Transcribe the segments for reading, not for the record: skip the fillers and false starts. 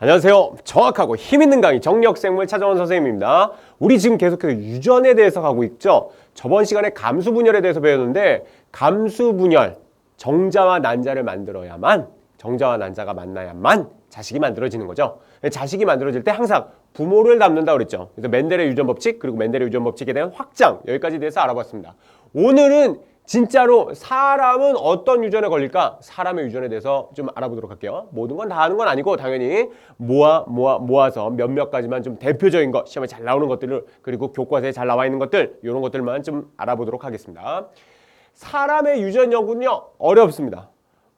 안녕하세요. 정확하고 힘있는 강의 정력생물 차정원 선생님입니다. 우리 지금 계속해서 유전에 대해서 가고 있죠. 저번 시간에 감수분열에 대해서 배웠는데 감수분열, 정자와 난자를 만들어야만 정자와 난자가 만나야만 자식이 만들어지는 거죠. 자식이 만들어질 때 항상 부모를 닮는다고 그랬죠. 그래서 멘델의 유전 법칙 그리고 멘델의 유전 법칙에 대한 확장 여기까지 대해서 알아봤습니다. 오늘은 진짜로 사람은 어떤 유전에 걸릴까? 사람의 유전에 대해서 좀 알아보도록 할게요. 모든 건 다 아는 건 아니고 당연히 모아서 몇몇 가지만 좀 대표적인 것, 시험에 잘 나오는 것들을 그리고 교과서에 잘 나와 있는 것들 이런 것들만 좀 알아보도록 하겠습니다. 사람의 유전 연구는요 어렵습니다.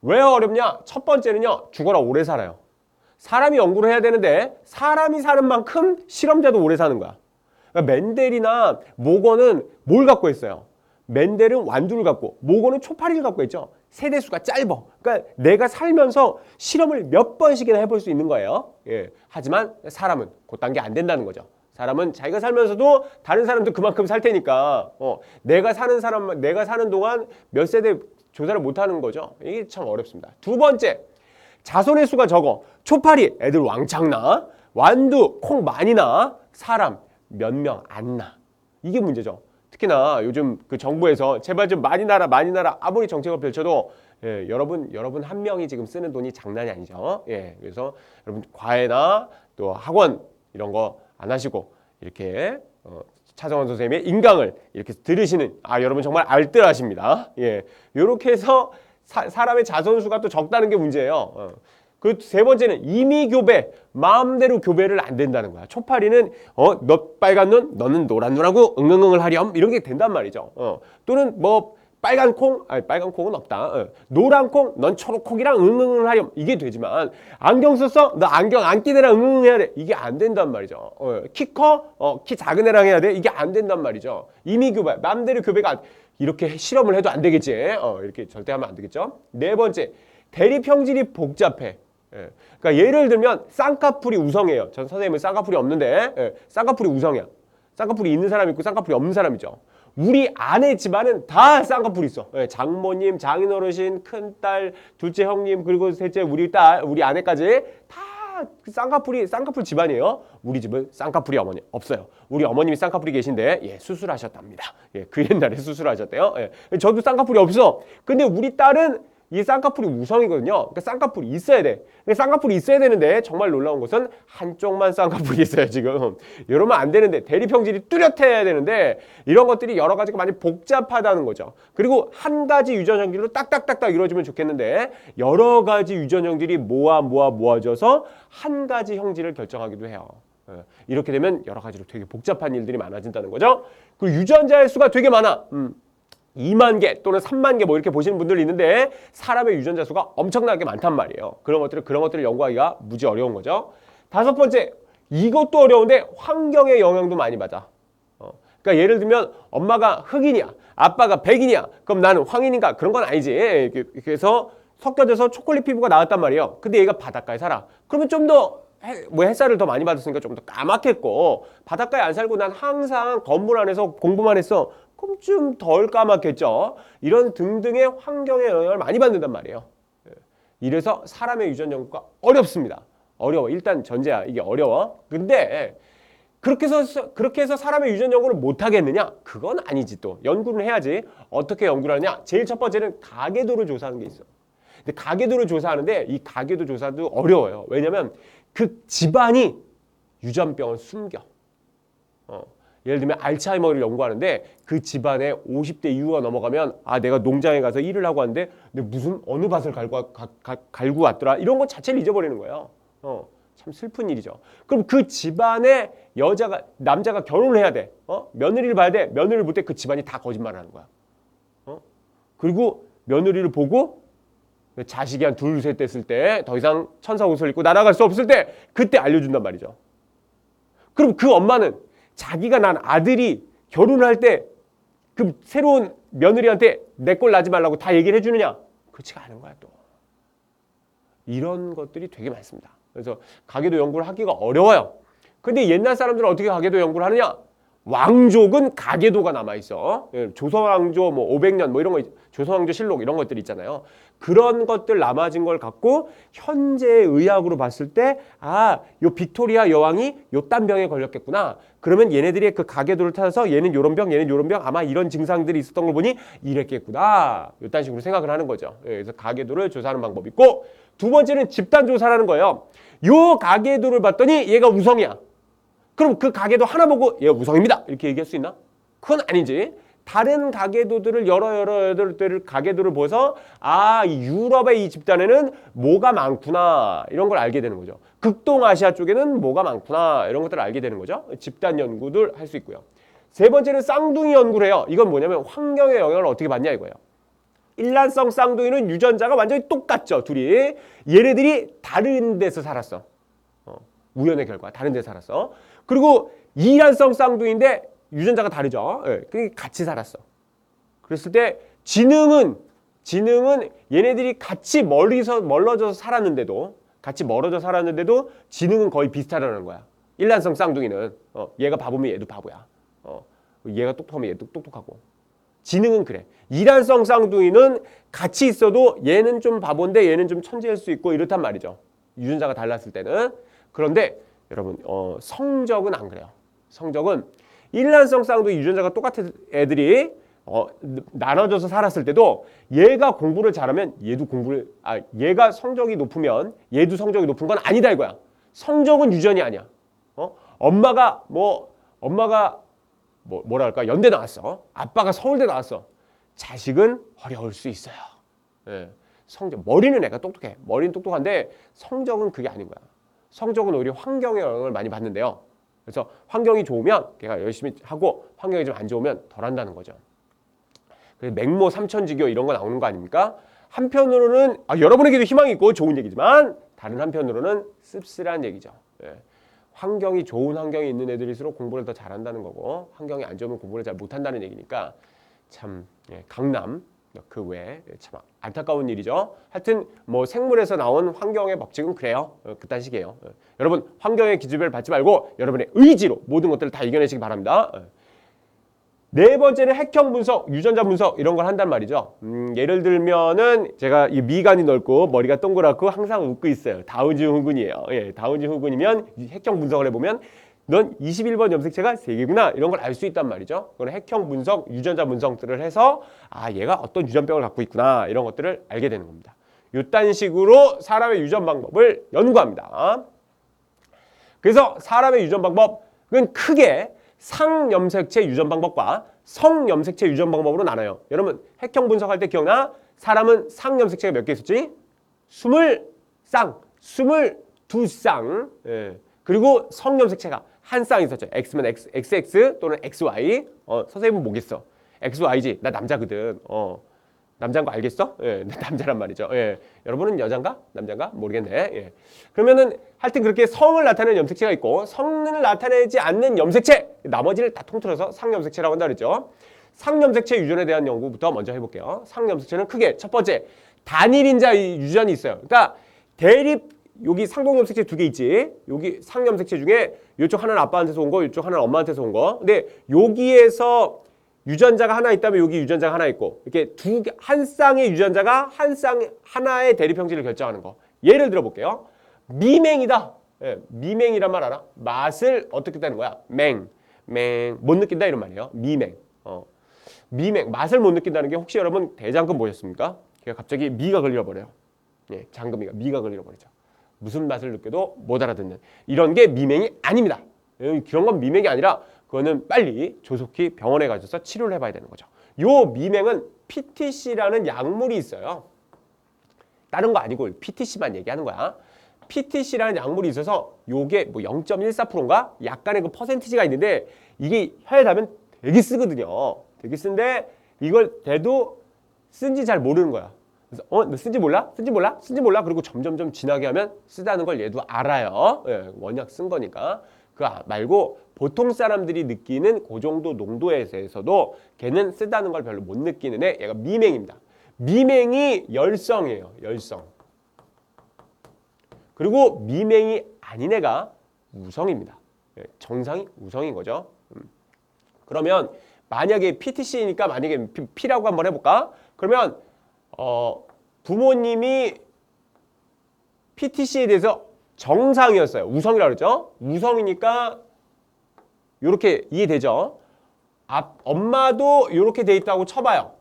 왜 어렵냐? 첫 번째는요 죽어라 오래 살아요. 사람이 연구를 해야 되는데 사람이 사는 만큼 실험자도 오래 사는 거야. 그러니까 멘델이나 모건은 뭘 갖고 있어요? 멘델은 완두를 갖고 모건은 초파리를 갖고 있죠. 세대수가 짧아. 그러니까 내가 살면서 실험을 몇 번씩이나 해볼 수 있는 거예요. 예. 하지만 사람은 그딴 게 안 된다는 거죠. 사람은 자기가 살면서도 다른 사람도 그만큼 살 테니까 내가 사는 동안 몇 세대 조사를 못 하는 거죠. 이게 참 어렵습니다. 두 번째, 자손의 수가 적어. 초파리 애들 왕창 나. 완두 콩 많이 나. 사람 몇 명 안 나. 이게 문제죠. 특히나 요즘 그 정부에서 제발 좀 많이 나라 아무리 정책을 펼쳐도 예, 여러분 한 명이 지금 쓰는 돈이 장난이 아니죠. 예, 그래서 여러분 과외나 또 학원 이런 거 안 하시고 이렇게 차정원 선생님의 인강을 이렇게 들으시는 여러분 정말 알뜰하십니다. 예, 이렇게 해서 사람의 자손수가 또 적다는 게 문제예요. 그 세 번째는 임의 교배, 마음대로 교배를 안 된다는 거야. 초파리는 너 빨간 눈, 너는 노란 눈하고 응응응을 하렴 이런 게 된단 말이죠. 또는 뭐 빨간 콩은 없다. 노란 콩, 넌 초록 콩이랑 응응응을 하렴 이게 되지만 안경 썼어? 너 안경 안 낀 애랑 응응 해야 돼. 이게 안 된단 말이죠. 키 커? 키 작은 애랑 해야 돼. 이게 안 된단 말이죠. 임의 교배, 마음대로 교배가 이렇게 실험을 해도 안 되겠지. 이렇게 절대 하면 안 되겠죠. 네 번째, 대립 형질이 복잡해. 예. 그러니까 예를 들면 쌍꺼풀이 우성이에요. 전 선생님은 쌍꺼풀이 없는데 쌍꺼풀이 우성이야. 쌍꺼풀이 있는 사람이 있고 쌍꺼풀이 없는 사람이죠. 우리 아내 집안은 다 쌍꺼풀이 있어. 예. 장모님, 장인어르신, 큰딸, 둘째 형님 그리고 셋째 우리 딸, 우리 아내까지 다 쌍꺼풀 집안이에요. 우리 집은 쌍꺼풀이 어머니 없어요. 우리 어머님이 쌍꺼풀이 계신데 수술하셨답니다. 그 옛날에 수술하셨대요. 저도 쌍꺼풀이 없어. 근데 우리 딸은 이 쌍꺼풀이 우성이거든요. 그러니까 쌍꺼풀이 있어야 돼. 쌍꺼풀이 있어야 되는데 정말 놀라운 것은 한쪽만 쌍꺼풀이 있어요 지금. 이러면 안 되는데 대립형질이 뚜렷해야 되는데 이런 것들이 여러 가지가 많이 복잡하다는 거죠. 그리고 한 가지 유전 형질로 딱딱딱딱 이루어지면 좋겠는데 여러 가지 유전 형질이 모아져서 한 가지 형질을 결정하기도 해요. 이렇게 되면 여러 가지로 되게 복잡한 일들이 많아진다는 거죠. 그 유전자의 수가 되게 많아. 2만 개 또는 3만 개 뭐 이렇게 보시는 분들이 있는데 사람의 유전자 수가 엄청나게 많단 말이에요. 그런 것들을 연구하기가 무지 어려운 거죠. 다섯 번째, 이것도 어려운데 환경의 영향도 많이 받아. 그러니까 예를 들면 엄마가 흑인이야, 아빠가 백인이야. 그럼 나는 황인인가? 그런 건 아니지. 그래서 섞여져서 초콜릿 피부가 나왔단 말이에요. 근데 얘가 바닷가에 살아. 그러면 좀 더 햇살을 더 많이 받았으니까 좀 더 까맣겠고 바닷가에 안 살고 난 항상 건물 안에서 공부만 했어. 그럼 좀 덜 까맣겠죠. 이런 등등의 환경의 영향을 많이 받는단 말이에요. 이래서 사람의 유전 연구가 어렵습니다. 어려워. 일단 전제야. 이게 어려워. 근데 그렇게 해서 사람의 유전 연구를 못 하겠느냐? 그건 아니지 또. 연구를 해야지. 어떻게 연구를 하느냐? 제일 첫 번째는 가계도를 조사하는 게 있어. 근데 가계도를 조사하는데 이 가계도 조사도 어려워요. 왜냐면 그 집안이 유전병을 숨겨. 예를 들면 알츠하이머를 연구하는데 그 집안에 50대 이후가 넘어가면 내가 농장에 가서 일을 하고 왔는데 근데 무슨 어느 밭을 갈고 왔더라 이런 것 자체를 잊어버리는 거예요. 참 슬픈 일이죠. 그럼 그 집안에 남자가 결혼을 해야 돼. 며느리를 봐야 돼. 며느리를 볼 때 그 집안이 다 거짓말을 하는 거야. 그리고 며느리를 보고 자식이 한 둘, 셋 됐을 때 더 이상 천사 옷을 입고 날아갈 수 없을 때 그때 알려준단 말이죠. 그럼 그 엄마는 자기가 난 아들이 결혼할 때 그 새로운 며느리한테 내 꼴 나지 말라고 다 얘기를 해주느냐? 그렇지가 않은 거야 또. 이런 것들이 되게 많습니다. 그래서 가계도 연구를 하기가 어려워요. 근데 옛날 사람들은 어떻게 가계도 연구를 하느냐? 왕족은 가계도가 남아있어. 예, 조선왕조 뭐 500년 뭐 이런 거, 조선왕조 실록 이런 것들 있잖아요. 그런 것들 남아진 걸 갖고 현재의 의학으로 봤을 때 요 빅토리아 여왕이 요딴 병에 걸렸겠구나. 그러면 얘네들이 그 가계도를 찾아서 얘는 요런 병, 얘는 요런 병, 아마 이런 증상들이 있었던 걸 보니 이랬겠구나. 요딴 식으로 생각을 하는 거죠. 예, 그래서 가계도를 조사하는 방법이 있고, 두 번째는 집단 조사라는 거예요. 요 가계도를 봤더니 얘가 우성이야. 그럼 그 가계도 하나 보고 얘가 우성입니다 이렇게 얘기할 수 있나? 그건 아니지. 다른 가계도들을 여러 가계도를 보서 이 유럽의 이 집단에는 뭐가 많구나 이런 걸 알게 되는 거죠. 극동아시아 쪽에는 뭐가 많구나 이런 것들을 알게 되는 거죠. 집단 연구들 할 수 있고요. 세 번째는 쌍둥이 연구를 해요. 이건 뭐냐면 환경의 영향을 어떻게 받냐 이거예요. 일란성 쌍둥이는 유전자가 완전히 똑같죠. 둘이. 얘네들이 다른 데서 살았어. 우연의 결과 다른 데서 살았어. 그리고 이란성 쌍둥이인데 유전자가 다르죠. 예, 같이 살았어. 그랬을 때 지능은 얘네들이 같이 멀어져서 살았는데도 지능은 거의 비슷하다는 거야. 일란성 쌍둥이는 얘가 바보면 얘도 바보야. 얘가 똑똑하면 얘도 똑똑하고. 지능은 그래. 이란성 쌍둥이는 같이 있어도 얘는 좀 바본데 얘는 좀 천재일 수 있고 이렇단 말이죠. 유전자가 달랐을 때는. 그런데 여러분 성적은 안 그래요. 성적은 일란성 쌍둥이 유전자가 똑같은 애들이 나눠져서 살았을 때도 얘가 공부를 잘하면 얘가 성적이 높으면 얘도 성적이 높은 건 아니다 이거야. 성적은 유전이 아니야. 엄마가 뭐랄까 연대 나왔어. 아빠가 서울대 나왔어. 자식은 어려울 수 있어요. 예. 성적 머리는 애가 똑똑해. 머리는 똑똑한데 성적은 그게 아닌 거야. 성적은 오히려 환경의 영향을 많이 받는데요. 그래서 환경이 좋으면 걔가 열심히 하고 환경이 좀 안 좋으면 덜 한다는 거죠. 그래서 맹모 삼천지교 이런 거 나오는 거 아닙니까? 한편으로는 여러분에게도 희망이 있고 좋은 얘기지만 다른 한편으로는 씁쓸한 얘기죠. 예. 환경이 좋은 환경이 있는 애들일수록 공부를 더 잘한다는 거고 환경이 안 좋으면 공부를 잘 못한다는 얘기니까 참 강남 그 외에 참 안타까운 일이죠. 하여튼 뭐 생물에서 나온 환경의 법칙은 그래요. 그딴 식이에요. 여러분 환경의 기준을 받지 말고 여러분의 의지로 모든 것들을 다 이겨내시기 바랍니다. 네 번째는 핵형 분석, 유전자 분석 이런 걸 한단 말이죠. 예를 들면은 제가 이 미간이 넓고 머리가 동그랗고 항상 웃고 있어요. 다운지 후군이에요. 예, 다운지 후군이면 핵형 분석을 해보면 넌 21번 염색체가 3개구나 이런 걸 알 수 있단 말이죠. 그건 핵형 분석, 유전자 분석들을 해서 얘가 어떤 유전병을 갖고 있구나 이런 것들을 알게 되는 겁니다. 이딴 식으로 사람의 유전 방법을 연구합니다. 그래서 사람의 유전 방법은 크게 상염색체 유전 방법과 성염색체 유전 방법으로 나눠요. 여러분 핵형 분석할 때 기억나? 사람은 상염색체가 몇 개 있었지? 20쌍, 22쌍. 예. 그리고 성염색체가 한 쌍 있었죠. X면 XX 또는 XY. 선생님은 뭐겠어? XY지. 나 남자거든. 남자인 거 알겠어? 예, 남자란 말이죠. 예. 여러분은 여잔가? 남자인가? 모르겠네. 예. 그러면은 하여튼 그렇게 성을 나타내는 염색체가 있고 성을 나타내지 않는 염색체 나머지를 다 통틀어서 상염색체라고 한다 그랬죠. 상염색체 유전에 대한 연구부터 먼저 해볼게요. 상염색체는 크게 첫 번째 단일인자 유전이 있어요. 그러니까 대립 여기 상동염색체 2개 있지. 여기 상염색체 중에 이쪽 하나는 아빠한테서 온 거, 이쪽 하나는 엄마한테서 온 거. 근데 여기에서 유전자가 하나 있다면 여기 유전자가 하나 있고 이렇게 한 쌍의 유전자가 하나의 대립 형질을 결정하는 거. 예를 들어 볼게요. 미맹이다. 예, 미맹이란 말 알아? 맛을 어떻게 따는 거야? 못 느낀다 이런 말이에요. 미맹. 맛을 못 느낀다는 게 혹시 여러분 대장금 보셨습니까? 걔가 갑자기 미가 걸려버려요. 예, 장금이가 미가 걸려버리죠. 무슨 맛을 느껴도 못 알아듣는 이런 게 미맹이 아닙니다. 그런 건 미맹이 아니라 그거는 빨리 조속히 병원에 가셔서 치료를 해봐야 되는 거죠. 요 미맹은 PTC라는 약물이 있어요. 다른 거 아니고 PTC만 얘기하는 거야. PTC라는 약물이 있어서 요게 뭐 0.14%인가? 약간의 그 퍼센티지가 있는데 이게 혀에 닿으면 되게 쓰거든요. 되게 쓴데 이걸 대도 쓴지 잘 모르는 거야. 그래서 너 쓴지 몰라? 쓴지 몰라? 쓴지 몰라? 그리고 점점점 진하게 하면 쓰다는 걸 얘도 알아요. 예, 원약 쓴 거니까. 그거 말고 보통 사람들이 느끼는 그 정도 농도에 대해서도 걔는 쓰다는 걸 별로 못 느끼는 애, 얘가 미맹입니다. 미맹이 열성이에요. 열성. 그리고 미맹이 아닌 애가 우성입니다. 예, 정상이 우성인 거죠. 그러면 만약에 PTC니까 만약에 P라고 한번 해볼까? 그러면 부모님이 PTC에 대해서 정상이었어요. 우성이라고 그랬죠? 우성이니까 이렇게 이해되죠? 엄마도 이렇게 돼 있다고 쳐봐요.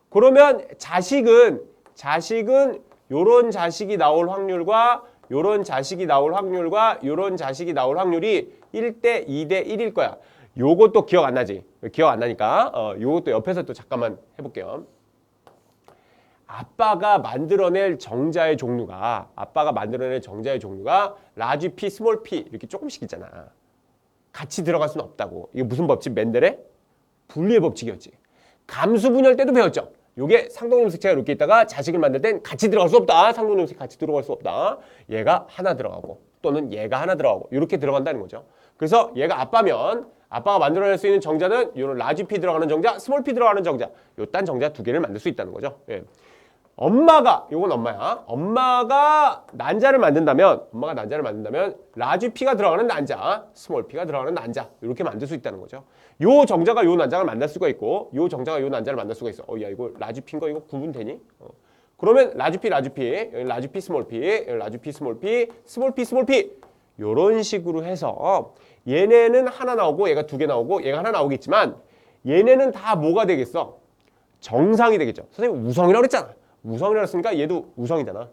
그러면 자식은 요런 자식이 나올 확률과 요런 자식이 나올 확률과 요런 자식이 나올 확률이 1대 2대 1일 거야. 요것도 기억 안 나지? 기억 안 나니까 요것도 옆에서 또 잠깐만 해볼게요. 아빠가 만들어낼 정자의 종류가 라지 P, 스몰 P 이렇게 조금씩 있잖아. 같이 들어갈 수는 없다고. 이게 무슨 법칙? 맨델의 분리의 법칙이었지. 감수 분열 때도 배웠죠. 요게 상동염색체가 이렇게 있다가 자식을 만들 땐 같이 들어갈 수 없다. 상동염색 같이 들어갈 수 없다. 얘가 하나 들어가고 또는 얘가 하나 들어가고 이렇게 들어간다는 거죠. 그래서 얘가 아빠면 아빠가 만들어낼 수 있는 정자는 요런 라지 P 들어가는 정자, 스몰 P 들어가는 정자, 요딴 정자 두 개를 만들 수 있다는 거죠. 예. 요건 엄마야. 엄마가 난자를 만든다면 라지 P가 들어가는 난자, 스몰 P가 들어가는 난자 이렇게 만들 수 있다는 거죠. 요 정자가 요 난자를 만날 수가 있고 요 정자가 요 난자를 만날 수가 있어. 야 이거 라지 P인 거 이거 구분되니? 그러면 라지 P, 라지 P, 스몰 P, 라지 P, 스몰 P, 스몰 P, 스몰 P 요런 식으로 해서 얘네는 하나 나오고 얘가 두 개 나오고 얘가 하나 나오겠지만 얘네는 다 뭐가 되겠어? 정상이 되겠죠. 선생님 우성이라고 그랬잖아. 우성이라고 했으니까 얘도 우성이잖아.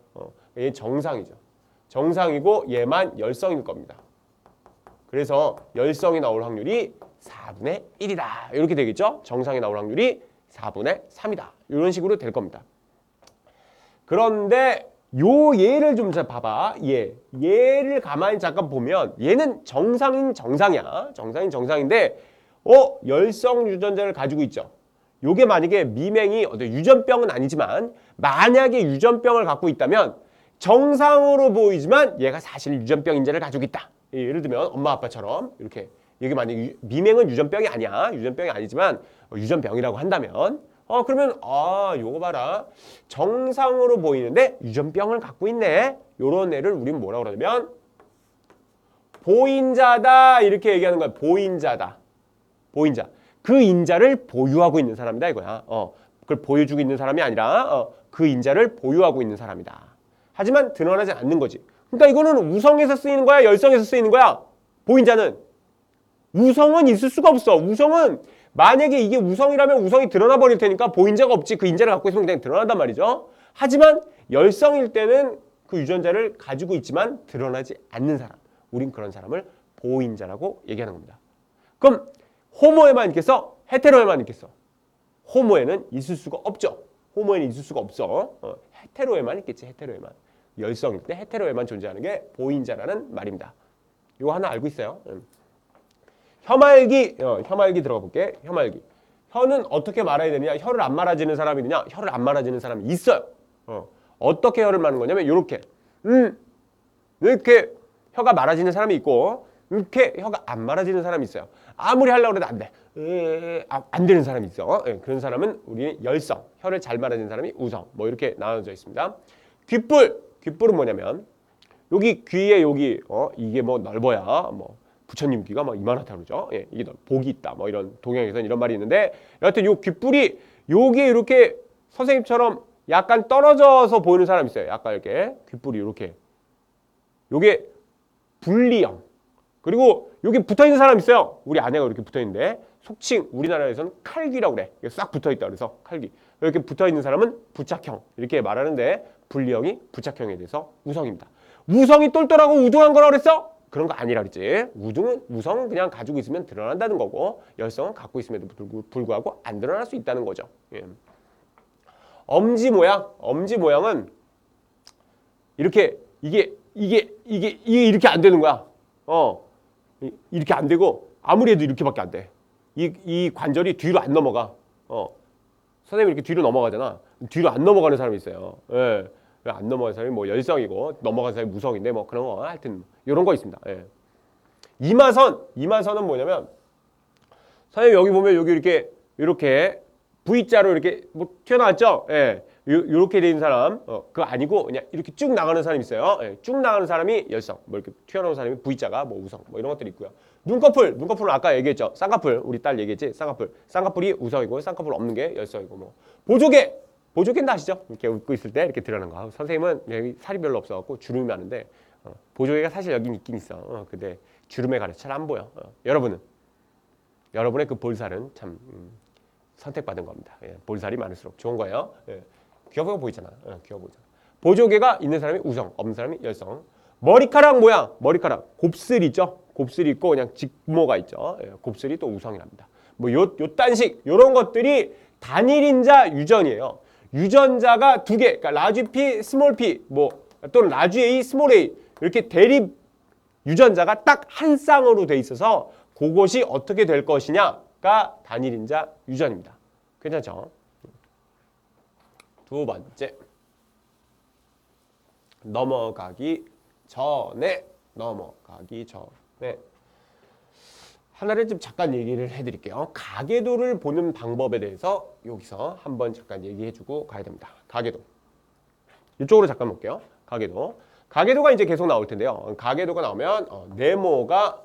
얘 정상이죠. 정상이고 얘만 열성일 겁니다. 그래서 열성이 나올 확률이 4분의 1이다. 이렇게 되겠죠. 정상이 나올 확률이 4분의 3이다. 이런 식으로 될 겁니다. 그런데 요 얘를 좀 봐봐. 얘를 가만히 잠깐 보면 얘는 정상인 정상이야. 정상인 정상인데 열성 유전자를 가지고 있죠. 요게 만약에 미맹이 유전병은 아니지만 만약에 유전병을 갖고 있다면 정상으로 보이지만 얘가 사실 유전병 인자를 가지고 있다. 예를 들면 엄마 아빠처럼 이렇게 여기 만약에 미맹은 유전병이 아니야. 유전병이 아니지만 유전병이라고 한다면 그러면 요거 봐라. 정상으로 보이는데 유전병을 갖고 있네. 요런 애를 우리는 뭐라고 그러냐면 보인자다 이렇게 얘기하는 거야. 보인자다. 보인자. 그 인자를 보유하고 있는 사람이다 이거야. 그걸 보여주고 있는 사람이 아니라 그 인자를 보유하고 있는 사람이다. 하지만 드러나지 않는 거지. 그러니까 이거는 우성에서 쓰이는 거야, 열성에서 쓰이는 거야. 보인자는 우성은 있을 수가 없어. 우성은 만약에 이게 우성이라면 우성이 드러나 버릴 테니까 보인자가 없지. 그 인자를 갖고 있으면 그냥 드러난단 말이죠. 하지만 열성일 때는 그 유전자를 가지고 있지만 드러나지 않는 사람. 우린 그런 사람을 보인자라고 얘기하는 겁니다. 그럼 호모에만 있겠어? 헤테로에만 있겠어? 호모에는 있을 수가 없죠. 호모에는 있을 수가 없어. 헤테로에만 있겠지. 헤테로에만. 열성일 때 헤테로에만 존재하는 게 보인자라는 말입니다. 이거 하나 알고 있어요. 혀말기 들어가 볼게. 혀말기. 혀는 어떻게 말아야 되느냐? 혀를 안 말아지는 사람이 있느냐? 혀를 안 말아지는 사람이 있어요. 어떻게 혀를 마는 거냐면 요렇게. 이렇게 혀가 말아지는 사람이 있고 이렇게 혀가 안 말아지는 사람이 있어요. 아무리 하려고 해도 안 돼. 안 되는 사람이 있어. 그런 사람은 우리는 열성, 혀를 잘 말아지는 사람이 우성. 뭐 이렇게 나눠져 있습니다. 귓불은 뭐냐면 여기 귀에 여기 이게 뭐 넓어야 뭐 부처님 귀가 막 이만하다고 그러죠. 이게 복이 있다. 뭐 이런 동양에서는 이런 말이 있는데 여하튼 요 귓불이 요게 이렇게 선생님처럼 약간 떨어져서 보이는 사람이 있어요. 약간 이렇게 귓불이 이렇게 요게 분리형. 그리고 여기 붙어있는 사람 있어요. 우리 아내가 이렇게 붙어있는데 속칭 우리나라에서는 칼귀라고 그래. 싹 붙어있다 그래서 칼귀. 이렇게 붙어있는 사람은 부착형 이렇게 말하는데 분리형이 부착형에 대해서 우성입니다. 우성이 똘똘하고 우등한 거라고 그랬어? 그런 거 아니라 그랬지. 우성은 그냥 가지고 있으면 드러난다는 거고 열성은 갖고 있음에도 불구하고 안 드러날 수 있다는 거죠. 엄지 모양은 이렇게 이게 이렇게 안 되는 거야. 이렇게 안 되고 아무리 해도 이렇게밖에 안 돼. 이 관절이 뒤로 안 넘어가. 선생님이 이렇게 뒤로 넘어가잖아. 뒤로 안 넘어가는 사람이 있어요. 안 넘어가는 사람이 뭐 열성이고 넘어가는 사람이 무성인데 뭐 그런 거 하여튼 이런 거 있습니다. 이마선은 뭐냐면 선생님 여기 보면 여기 이렇게 V자로 이렇게 뭐 튀어나왔죠? 예. 요렇게 돼 있는 사람, 그거 아니고 그냥 이렇게 쭉 나가는 사람이 있어요. 예. 쭉 나가는 사람이 열성, 뭐 이렇게 튀어나오는 사람이 V자가 뭐 우성, 뭐 이런 것들이 있고요. 눈꺼풀은 아까 얘기했죠. 쌍꺼풀, 우리 딸 얘기했지. 쌍꺼풀이 우성이고 쌍꺼풀 없는 게 열성이고 뭐 보조개는 아시죠? 이렇게 웃고 있을 때 이렇게 드러나는 거. 선생님은 여기 살이 별로 없어갖고 주름이 많은데 보조개가 사실 여긴 있긴 있어. 근데 주름에 가려 잘 안 보여. 여러분의 그 볼살은 참 선택받은 겁니다. 예, 볼살이 많을수록 좋은 거예요. 예, 귀여워 보이잖아. 귀여워 보이잖아. 보조개가 있는 사람이 우성, 없는 사람이 열성. 머리카락 모양, 곱슬 있죠? 곱슬이 있고 그냥 직모가 있죠. 예, 곱슬이 또 우성이랍니다. 뭐 요 단식, 요런 것들이 단일인자 유전이에요. 유전자가 두 개, 그러니까 라지 P, 스몰 P, 뭐 또는 라지 A, 스몰 A 이렇게 대립 유전자가 딱 한 쌍으로 돼 있어서 그것이 어떻게 될 것이냐가 단일인자 유전입니다. 괜찮죠? 두 번째, 넘어가기 전에 하나를 좀 잠깐 얘기를 해드릴게요. 가계도를 보는 방법에 대해서 여기서 한번 잠깐 얘기해주고 가야 됩니다. 가계도. 이쪽으로 잠깐 볼게요. 가계도가 이제 계속 나올 텐데요. 가계도가 나오면 네모가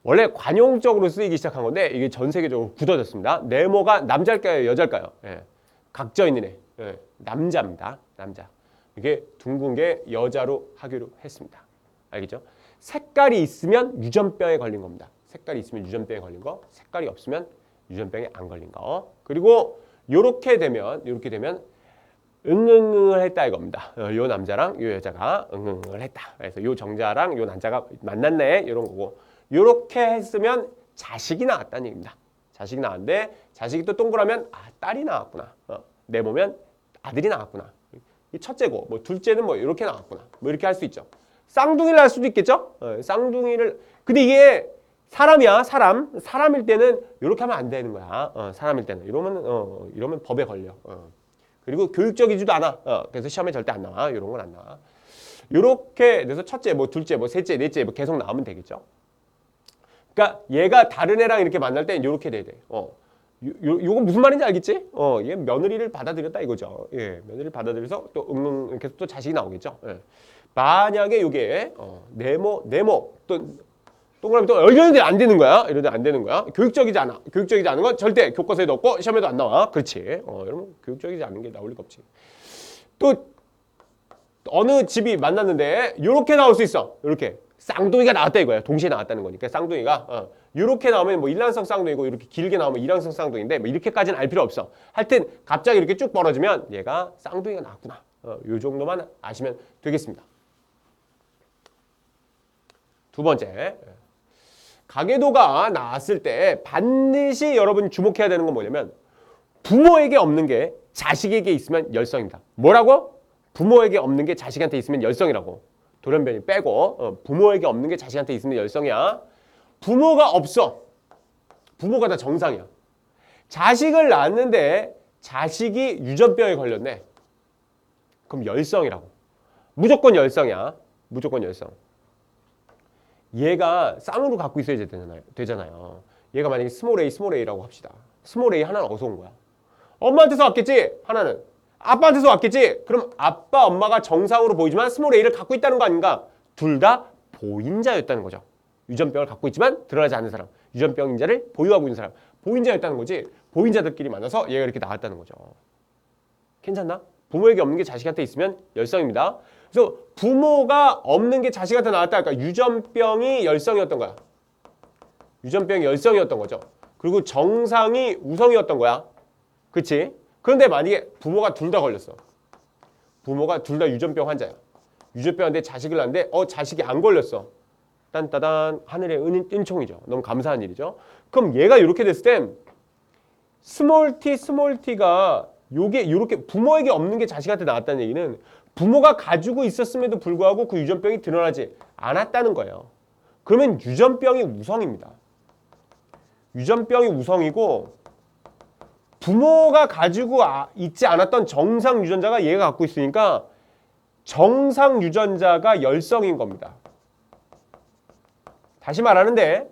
원래 관용적으로 쓰이기 시작한 건데 이게 전 세계적으로 굳어졌습니다. 네모가 남자일까요, 여자일까요? 예. 각져 있는 애. 예. 남자입니다. 남자. 이게 둥근 게 여자로 하기로 했습니다. 알겠죠? 색깔이 있으면 유전병에 걸린 겁니다. 색깔이 있으면 유전병에 걸린 거, 색깔이 없으면 유전병에 안 걸린 거. 그리고 요렇게 되면 응응응을 했다 이겁니다. 요 남자랑 요 여자가 응응응을 했다. 그래서 요 정자랑 요 남자가 만났네 이런 거고. 요렇게 했으면 자식이 나왔다는 얘기입니다. 자식이 나왔는데 자식이 또 동그라면 딸이 나왔구나. 네모면 아들이 나왔구나. 이 첫째고 뭐 둘째는 뭐 이렇게 나왔구나. 뭐 이렇게 할 수 있죠. 쌍둥이를 할 수도 있겠죠. 쌍둥이를 근데 이게 사람이야 사람일 때는 이렇게 하면 안 되는 거야. 사람일 때는 이러면 법에 걸려. 그리고 교육적이지도 않아. 그래서 시험에 절대 안 나와. 이런 건 안 나와. 이렇게 돼서 첫째, 뭐 둘째, 뭐 셋째, 넷째 뭐 계속 나오면 되겠죠. 그러니까 얘가 다른 애랑 이렇게 만날 땐 이렇게 돼야 돼. 요거 무슨 말인지 알겠지? 얘 며느리를 받아들였다 이거죠. 예, 며느리를 받아들여서 또 계속 또 자식이 나오겠죠. 예. 만약에 요게 네모 또 동그라미 또 이러는데 안 되는 거야. 교육적이지 않은 건 절대 교과서에도 없고 시험에도 안 나와. 그렇지. 여러분 교육적이지 않은 게 나올 리가 없지. 또 어느 집이 만났는데 요렇게 나올 수 있어. 요렇게 쌍둥이가 나왔다 이거야. 동시에 나왔다는 거니까 쌍둥이가 요렇게 나오면 뭐 일란성 쌍둥이고 이렇게 길게 나오면 이란성 쌍둥이인데 뭐 이렇게까지는 알 필요 없어. 하여튼 갑자기 이렇게 쭉 벌어지면 얘가 쌍둥이가 나왔구나. 요 정도만 아시면 되겠습니다. 두 번째, 가계도가 나왔을 때 반드시 여러분이 주목해야 되는 건 뭐냐면 부모에게 없는 게 자식에게 있으면 열성입니다. 뭐라고? 부모에게 없는 게 자식한테 있으면 열성이라고. 돌연변이 빼고 부모에게 없는 게 자식한테 있으면 열성이야. 부모가 없어. 부모가 다 정상이야. 자식을 낳았는데 자식이 유전병에 걸렸네. 그럼 열성이라고. 무조건 열성이야. 무조건 열성. 얘가 쌍으로 갖고 있어야 되잖아요. 얘가 만약에 스몰 A라고 합시다. 스몰 A 하나는 어디서 온 거야? 엄마한테서 왔겠지? 하나는. 아빠한테서 왔겠지? 그럼 아빠, 엄마가 정상으로 보이지만 스몰 A를 갖고 있다는 거 아닌가? 둘 다 보인자였다는 거죠. 유전병을 갖고 있지만 드러나지 않는 사람. 유전병인자를 보유하고 있는 사람. 보인자였다는 거지. 보인자들끼리 만나서 얘가 이렇게 나왔다는 거죠. 괜찮나? 부모에게 없는 게 자식한테 있으면 열성입니다. 그래서 부모가 없는 게 자식한테 나왔다. 그러니까 유전병이 열성이었던 거야. 유전병이 열성이었던 거죠. 그리고 정상이 우성이었던 거야. 그치? 그런데 만약에 부모가 둘 다 걸렸어. 부모가 둘 다 유전병 환자야. 유전병한테 자식을 낳는데 자식이 안 걸렸어. 딴따단 하늘의 은총이죠. 너무 감사한 일이죠. 그럼 얘가 이렇게 됐을 땐 스몰 t가 요게 이렇게 부모에게 없는 게 자식한테 나왔다는 얘기는 부모가 가지고 있었음에도 불구하고 그 유전병이 드러나지 않았다는 거예요. 그러면 유전병이 우성입니다. 유전병이 우성이고 부모가 가지고 있지 않았던 정상 유전자가 얘가 갖고 있으니까 정상 유전자가 열성인 겁니다. 다시 말하는데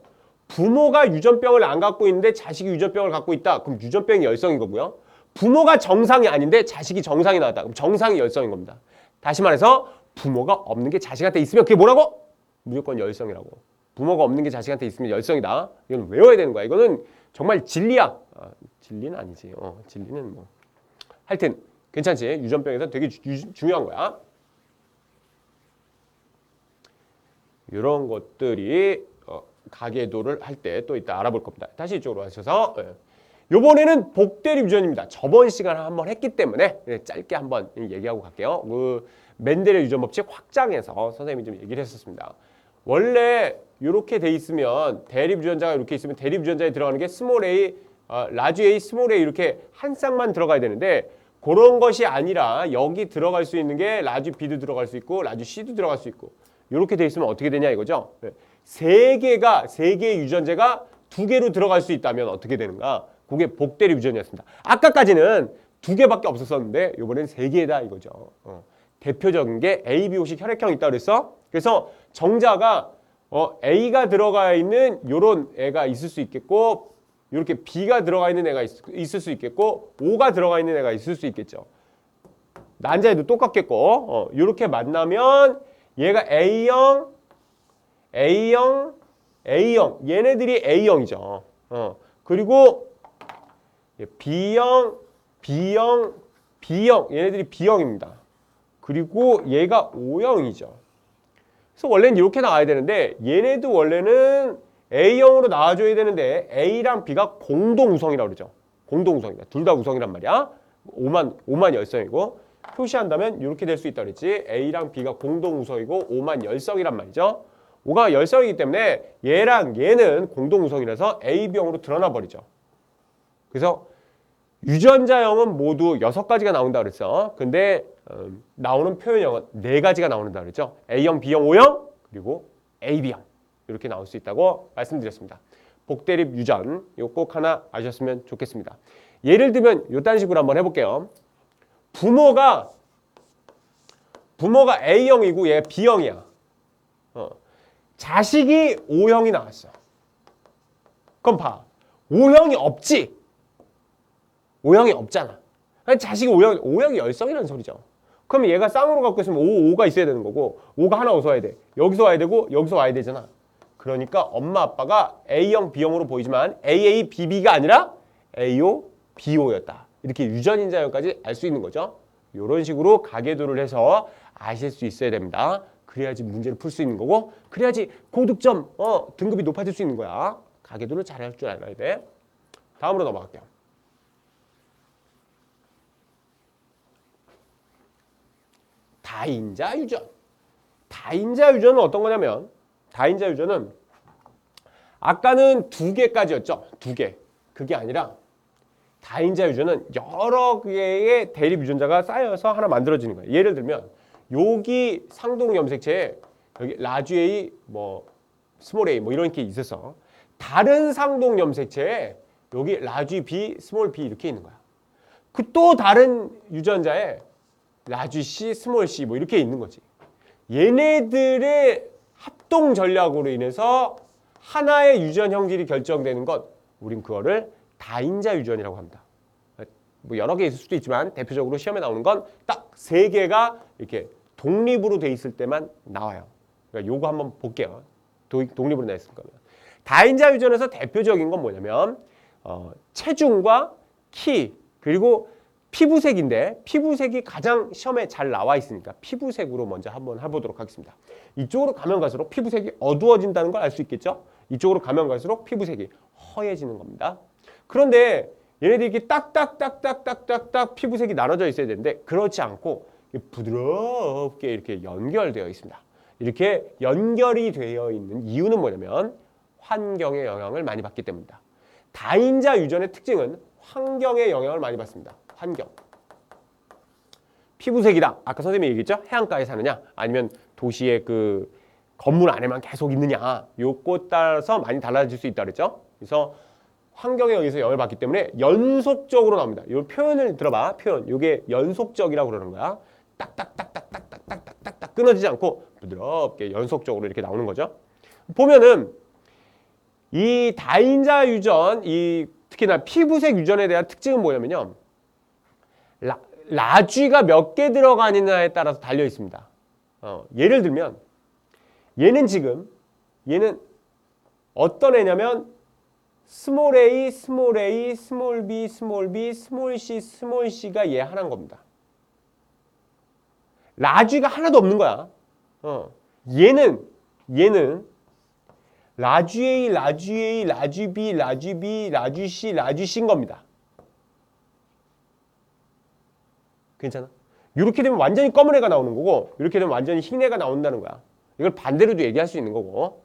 부모가 유전병을 안 갖고 있는데 자식이 유전병을 갖고 있다. 그럼 유전병이 열성인 거고요. 부모가 정상이 아닌데 자식이 정상이 나왔다. 그럼 정상이 열성인 겁니다. 다시 말해서 부모가 없는 게 자식한테 있으면 그게 뭐라고? 무조건 열성이라고. 부모가 없는 게 자식한테 있으면 열성이다. 이건 외워야 되는 거야. 이거는 정말 진리야. 진리는 아니지. 진리는 뭐. 하여튼 괜찮지? 유전병에서 되게 중요한 거야. 이런 것들이 가계도를 할 때 또 이따 알아볼 겁니다. 다시 이쪽으로 하셔서 요번에는 복대립 유전입니다. 저번 시간에 한번 했기 때문에 짧게 한번 얘기하고 갈게요. 그 멘델의 유전 법칙 확장해서 선생님이 좀 얘기를 했었습니다. 원래 이렇게 돼 있으면 대립 유전자가 이렇게 있으면 대립 유전자에 들어가는 게 스몰 a, 라지 a, 스몰 a 이렇게 한 쌍만 들어가야 되는데 그런 것이 아니라 여기 들어갈 수 있는 게 라지 b도 들어갈 수 있고 라지 c도 들어갈 수 있고 이렇게 돼 있으면 어떻게 되냐 이거죠. 세 개의 유전자가 두 개로 들어갈 수 있다면 어떻게 되는가? 그게 복대립 유전이었습니다. 아까까지는 두 개밖에 없었었는데 이번엔 세 개다 이거죠. 대표적인 게 ABO식 혈액형이 있다 그랬어. 그래서 정자가 A가 들어가 있는 요런 애가 있을 수 있겠고 이렇게 B가 들어가 있는 애가 있을 수 있겠고 O가 들어가 있는 애가 있을 수 있겠죠. 난자에도 똑같겠고 이렇게 만나면 얘가 A형, A형, A형 얘네들이 A형이죠. 그리고 B형, B형, B형 얘네들이 B형입니다. 그리고 얘가 O형이죠. 그래서 원래는 이렇게 나와야 되는데 얘네도 원래는 A형으로 나와줘야 되는데 A랑 B가 공동 우성이라고 그러죠. 공동 우성이다. 둘 다 우성이란 말이야. O만 열성이고 표시한다면 이렇게 될 수 있다 그랬지. A랑 B가 공동 우성이고 O만 열성이란 말이죠. O가 열성이기 때문에 얘랑 얘는 공동 우성이라서 AB형으로 드러나 버리죠. 그래서 유전자형은 모두 6가지가 나온다 그랬어. 근데 나오는 표현형은 4가지가 나온다 그랬죠. A형, B형, O형 그리고 AB형 이렇게 나올 수 있다고 말씀드렸습니다. 복대립 유전 이거 꼭 하나 아셨으면 좋겠습니다. 예를 들면 이딴 식으로 한번 해볼게요. 부모가 A형이고 얘 B형이야. 자식이 O형이 나왔어. 그럼 봐. O형이 없지. O형이 없잖아. 자식이 O형이 열성이라는 소리죠. 그럼 얘가 쌍으로 갖고 있으면 O가 있어야 되는 거고 O가 하나 어디서 와야 돼? 여기서 와야 되고 여기서 와야 되잖아. 그러니까 엄마 아빠가 A형, B형으로 보이지만 AA, BB가 아니라 AO, BO였다. 이렇게 유전인자형까지 알 수 있는 거죠. 이런 식으로 가계도를 해서 아실 수 있어야 됩니다. 그래야지 문제를 풀 수 있는 거고 그래야지 고득점 등급이 높아질 수 있는 거야. 가계도를 잘할 줄 알아야 돼. 다음으로 넘어갈게요. 다인자 유전. 다인자 유전은 어떤 거냐면 다인자 유전은 아까는 2개까지였죠. 2개. 그게 아니라 다인자 유전은 여러 개의 대립 유전자가 쌓여서 하나 만들어지는 거예요. 예를 들면 여기 상동 염색체에 여기 라지 A, 스몰 A 이런 게 있어서 다른 상동 염색체에 여기 라지 B, 스몰 B 이렇게 있는 거야. 그 또 다른 유전자에 라지 C, 스몰 C 이렇게 있는 거지. 얘네들의 합동 전략으로 인해서 하나의 유전 형질이 결정되는 것, 우린 그거를 다인자 유전이라고 합니다. 여러 개 있을 수도 있지만 대표적으로 시험에 나오는 건 딱 3개가 이렇게 독립으로 돼 있을 때만 나와요. 그러니까 요거 한번 볼게요. 독립으로 나 있을 거면. 다인자 유전에서 대표적인 건 뭐냐면 체중과 키 그리고 피부색인데 피부색이 가장 시험에 잘 나와 있으니까 피부색으로 먼저 한번 해보도록 하겠습니다. 이쪽으로 가면 갈수록 피부색이 어두워진다는 걸 알 수 있겠죠? 이쪽으로 가면 갈수록 피부색이 허해지는 겁니다. 그런데 얘네들이 이렇게 딱딱딱딱딱딱딱 피부색이 나눠져 있어야 되는데 그렇지 않고 부드럽게 이렇게 연결되어 있습니다. 이렇게 연결이 되어 있는 이유는 뭐냐면 환경의 영향을 많이 받기 때문이다. 다인자 유전의 특징은 환경의 영향을 많이 받습니다. 환경. 피부색이다. 아까 선생님이 얘기했죠? 해안가에 사느냐 아니면 도시의 그 건물 안에만 계속 있느냐 요것 따라서 많이 달라질 수 있다 그랬죠? 그래서 환경에 의해서 영향을 받기 때문에 연속적으로 나옵니다. 이 표현을 들어봐. 표현. 이게 연속적이라고 그러는 거야. 딱딱딱딱딱딱딱딱딱 끊어지지 않고 부드럽게 연속적으로 이렇게 나오는 거죠. 보면은 이 다인자 유전, 이 특히나 피부색 유전에 대한 특징은 뭐냐면요. 라쥐가 몇 개 들어가느냐에 따라서 달려 있습니다. 예를 들면 얘는 어떤 애냐면 스몰 a, 스몰 a, 스몰 b, 스몰 b, 스몰 c, 스몰 c가 얘 하나인 겁니다. 라쥐가 하나도 없는 거야. 얘는 라쥐 a, 라쥐 a, 라쥐 b, 라쥐 b, 라쥐 c, 라쥐 c인 겁니다. 괜찮아? 이렇게 되면 완전히 검은 애가 나오는 거고 이렇게 되면 완전히 흰 애가 나온다는 거야. 이걸 반대로도 얘기할 수 있는 거고.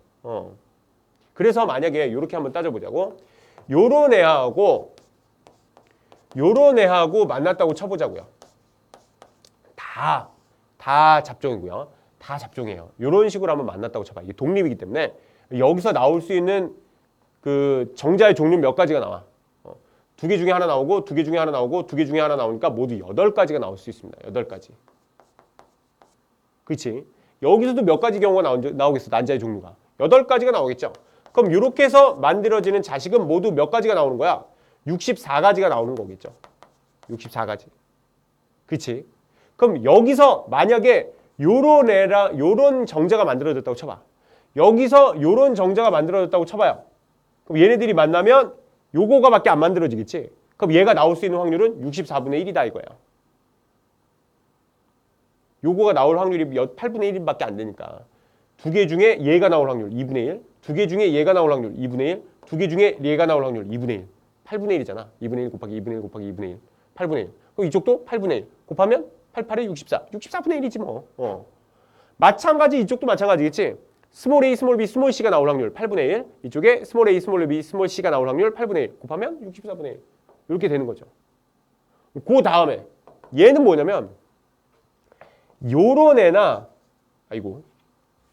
그래서 만약에 이렇게 한번 따져보자고. 요런 애하고 만났다고 쳐보자고요. 다 잡종이고요. 다 잡종이에요. 이런 식으로 한번 만났다고 쳐봐. 이게 독립이기 때문에 여기서 나올 수 있는 그 정자의 종류 몇 가지가 나와. 두 개 중에 하나 나오고 두 개 중에 하나 나오고 두 개 중에 하나 나오니까 모두 8가지가 나올 수 있습니다. 8가지. 그렇지? 여기서도 몇 가지 경우가 나오겠어. 난자의 종류가. 8가지가 나오겠죠. 그럼 이렇게 해서 만들어지는 자식은 모두 몇 가지가 나오는 거야? 64가지가 나오는 거겠죠. 64가지. 그렇지? 그럼 여기서 만약에 요런 정자가 만들어졌다고 쳐봐. 여기서 요런 정자가 만들어졌다고 쳐봐요. 그럼 얘네들이 만나면 요거가 밖에 안 만들어지겠지? 그럼 얘가 나올 수 있는 확률은 64분의 1이다 이거야. 요거가 나올 확률이 8분의 1밖에 안 되니까. 두 개 중에 얘가 나올 확률 2분의 1, 두 개 중에 얘가 나올 확률 2분의 1, 두 개 중에 얘가 나올 확률 2분의 1. 8분의 1이잖아. 2분의 1 곱하기 2분의 1 곱하기 2분의 1. 8분의 1. 그럼 이쪽도 8분의 1. 곱하면 88에 64. 64분의 1이지 뭐. 마찬가지 이쪽도 마찬가지겠지? 스몰 a, 스몰 b, 스몰 c가 나올 확률 8분의 1. 이쪽에 스몰 a, 스몰 b, 스몰 c가 나올 확률 8분의 1. 곱하면 64분의 1. 이렇게 되는 거죠. 그 다음에 얘는 뭐냐면 요런 애나 아이고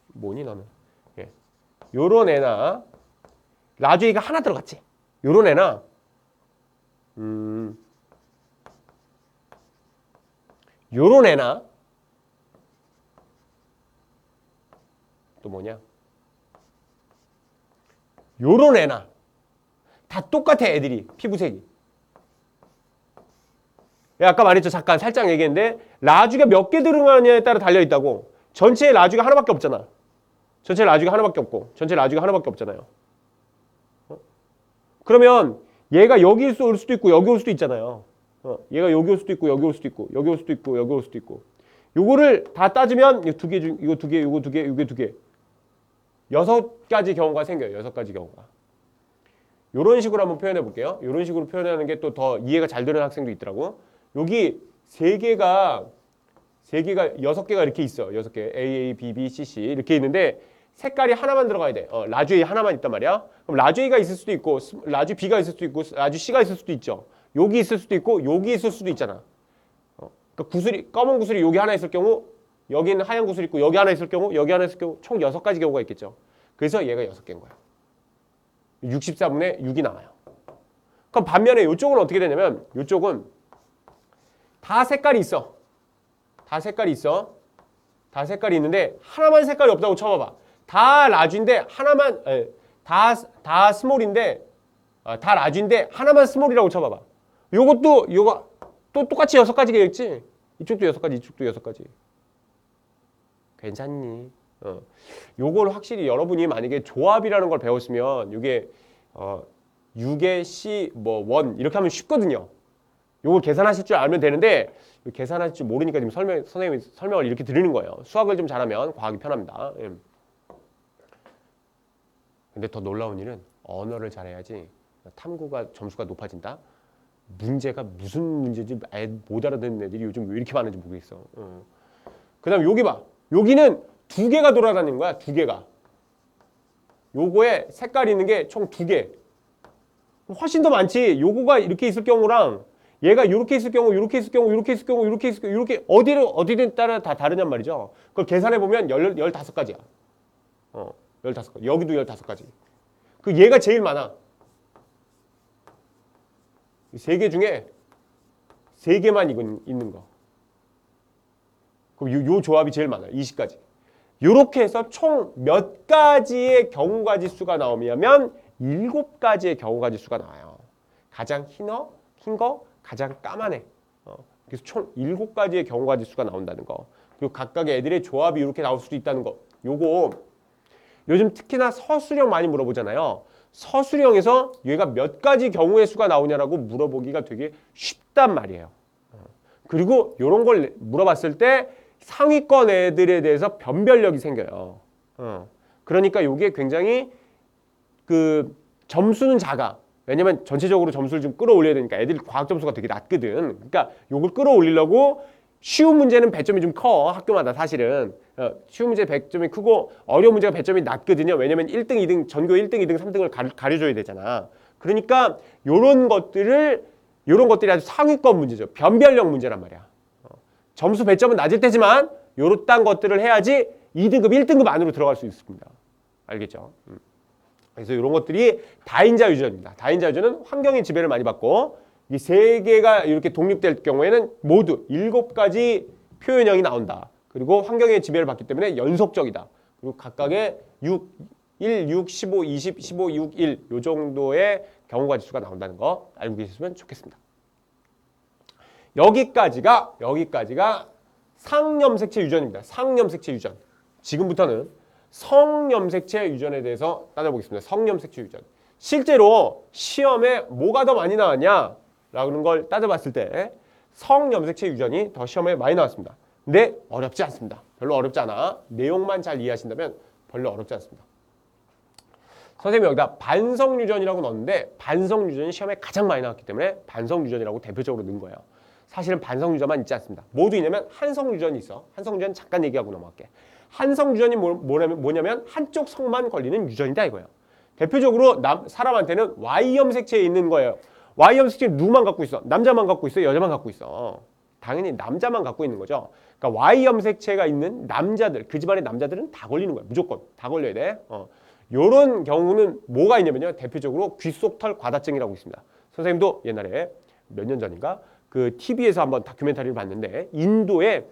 뭐니 너는 요런 애나 라쥐가 하나 들어갔지. 요런 애나 요런 애나 또 뭐냐 요런 애나 다 똑같아. 애들이 피부색이. 아까 말했죠. 잠깐 살짝 얘기했는데 라쥐가 몇 개 들어가냐에 따라 달려있다고. 전체에 라쥐가 하나밖에 없잖아. 전체에 라쥐가 하나밖에 없고 전체에 라쥐가 하나밖에 없잖아요. 그러면 얘가 여기 올 수도 있고 여기 올 수도 있잖아요. 얘가 여기 올 수도 있고 여기 올 수도 있고 여기 올 수도 있고 여기 올 수도 있고. 요거를 다 따지면 이거 두 개 중 이거 두 개, 이거 두 개, 이거 두 개. 6가지 경우가 생겨요. 6가지 경우가. 요런 식으로 한번 표현해 볼게요. 요런 식으로 표현하는 게 또 더 이해가 잘 되는 학생도 있더라고. 여기 6개가 6개가 이렇게 있어. 6개. A, B, B, C, C 이렇게 있는데 색깔이 하나만 들어가야 돼. 라쥐 A 하나만 있단 말이야. 그럼 라쥐 A가 있을 수도 있고 라쥐 B가 있을 수도 있고 라쥐 C가 있을 수도 있죠. 여기 있을 수도 있고 여기 있을 수도 있잖아. 그러니까 구슬이 검은 구슬이 여기 하나 있을 경우 여기는 하얀 구슬이 있고 여기 하나 있을 경우 여기 하나 있을 경우 총 6가지 경우가 있겠죠. 그래서 얘가 6개인 거야. 64분의 6이 나와요. 그럼 반면에 이쪽은 어떻게 되냐면 이쪽은 다 색깔이 있어. 다 색깔이 있어. 다 색깔이 있는데 하나만 색깔이 없다고 쳐봐봐. 다 라쥐인데 하나만 다 스몰인데 다 라쥐인데 하나만 스몰이라고 쳐봐봐. 요거 또 똑같이 6가지겠지? 이쪽도 6가지, 이쪽도 6가지. 괜찮니? 요걸 확실히 여러분이 만약에 조합이라는 걸 배웠으면 이게 6의 C 뭐 1 이렇게 하면 쉽거든요. 요걸 계산하실 줄 알면 되는데 계산하실 줄 모르니까 지금 선생님이 설명을 이렇게 드리는 거예요. 수학을 좀 잘하면 과학이 편합니다. 근데 더 놀라운 일은 언어를 잘해야지 탐구가 점수가 높아진다. 문제가 무슨 문제인지 못 알아듣는 애들이 요즘 왜 이렇게 많은지 모르겠어. 그 다음에 여기 봐. 여기는 2개가 돌아다니는 거야. 2개가. 요거에 색깔이 있는 게 총 2개. 훨씬 더 많지. 요거가 이렇게 있을 경우랑 얘가 이렇게 있을 경우, 이렇게 있을 경우, 이렇게 있을 경우, 이렇게 있을 경우, 이렇게 어디든 따라 다 다르냔 말이죠. 그걸 계산해 보면 15가지야. 15가지. 여기도 15가지. 그 얘가 제일 많아. 3개 중에 3개만 있는 거. 그럼 요 조합이 제일 많아요. 20가지. 요렇게 해서 총 몇 가지의 경우가지 수가 나오냐면 7가지의 경우가지 수가 나와요. 가장 흰 거, 가장 까만 애. 그래서 총 7가지의 경우가지수가 나온다는 거. 그리고 각각의 애들의 조합이 이렇게 나올 수도 있다는 거. 요거 요즘 특히나 서술형 많이 물어보잖아요. 서술형에서 얘가 몇 가지 경우의 수가 나오냐라고 물어보기가 되게 쉽단 말이에요. 그리고 이런 걸 물어봤을 때 상위권 애들에 대해서 변별력이 생겨요. 그러니까 이게 굉장히 그 점수는 작아. 왜냐면 전체적으로 점수를 좀 끌어올려야 되니까 애들 과학 점수가 되게 낮거든. 그러니까 요걸 끌어올리려고 쉬운 문제는 배점이 좀 커. 학교마다 사실은. 쉬운 문제 배점이 크고 어려운 문제가 배점이 낮거든요. 왜냐면 1등, 2등, 전교 1등, 2등, 3등을 가려줘야 되잖아. 그러니까 요런 것들이 아주 상위권 문제죠. 변별력 문제란 말이야. 점수 배점은 낮을 때지만 요런 것들을 해야지 2등급, 1등급 안으로 들어갈 수 있습니다. 알겠죠? 그래서 이런 것들이 다인자 유전입니다. 다인자 유전은 환경의 지배를 많이 받고 이 3개가 이렇게 독립될 경우에는 모두 7가지 표현형이 나온다. 그리고 환경의 지배를 받기 때문에 연속적이다. 그리고 각각의 1, 6, 15, 20, 15, 6, 1 요 정도의 경우가지수가 나온다는 거 알고 계셨으면 좋겠습니다. 여기까지가 상염색체 유전입니다. 상염색체 유전. 지금부터는 성염색체 유전에 대해서 따져보겠습니다. 성염색체 유전. 실제로 시험에 뭐가 더 많이 나왔냐라는 걸 따져봤을 때 성염색체 유전이 더 시험에 많이 나왔습니다. 근데 어렵지 않습니다. 별로 어렵지 않아. 내용만 잘 이해하신다면 별로 어렵지 않습니다. 선생님이 여기다 반성유전이라고 넣었는데 반성유전이 시험에 가장 많이 나왔기 때문에 반성유전이라고 대표적으로 넣은 거예요. 사실은 반성유전만 있지 않습니다. 뭐도 있냐면 한성유전이 있어. 한성유전 잠깐 얘기하고 넘어갈게. 한성유전이 뭐냐면 한쪽 성만 걸리는 유전이다 이거예요. 대표적으로 사람한테는 Y염색체에 있는 거예요. Y염색체는 누구만 갖고 있어? 남자만 갖고 있어? 여자만 갖고 있어? 당연히 남자만 갖고 있는 거죠. 그러니까 Y염색체가 있는 남자들, 그 집안의 남자들은 다 걸리는 거야. 무조건 다 걸려야 돼. 요런 경우는 뭐가 있냐면요. 대표적으로 귀속털 과다증이라고 있습니다. 선생님도 옛날에 몇 년 전인가 그 TV에서 한번 다큐멘터리를 봤는데 인도에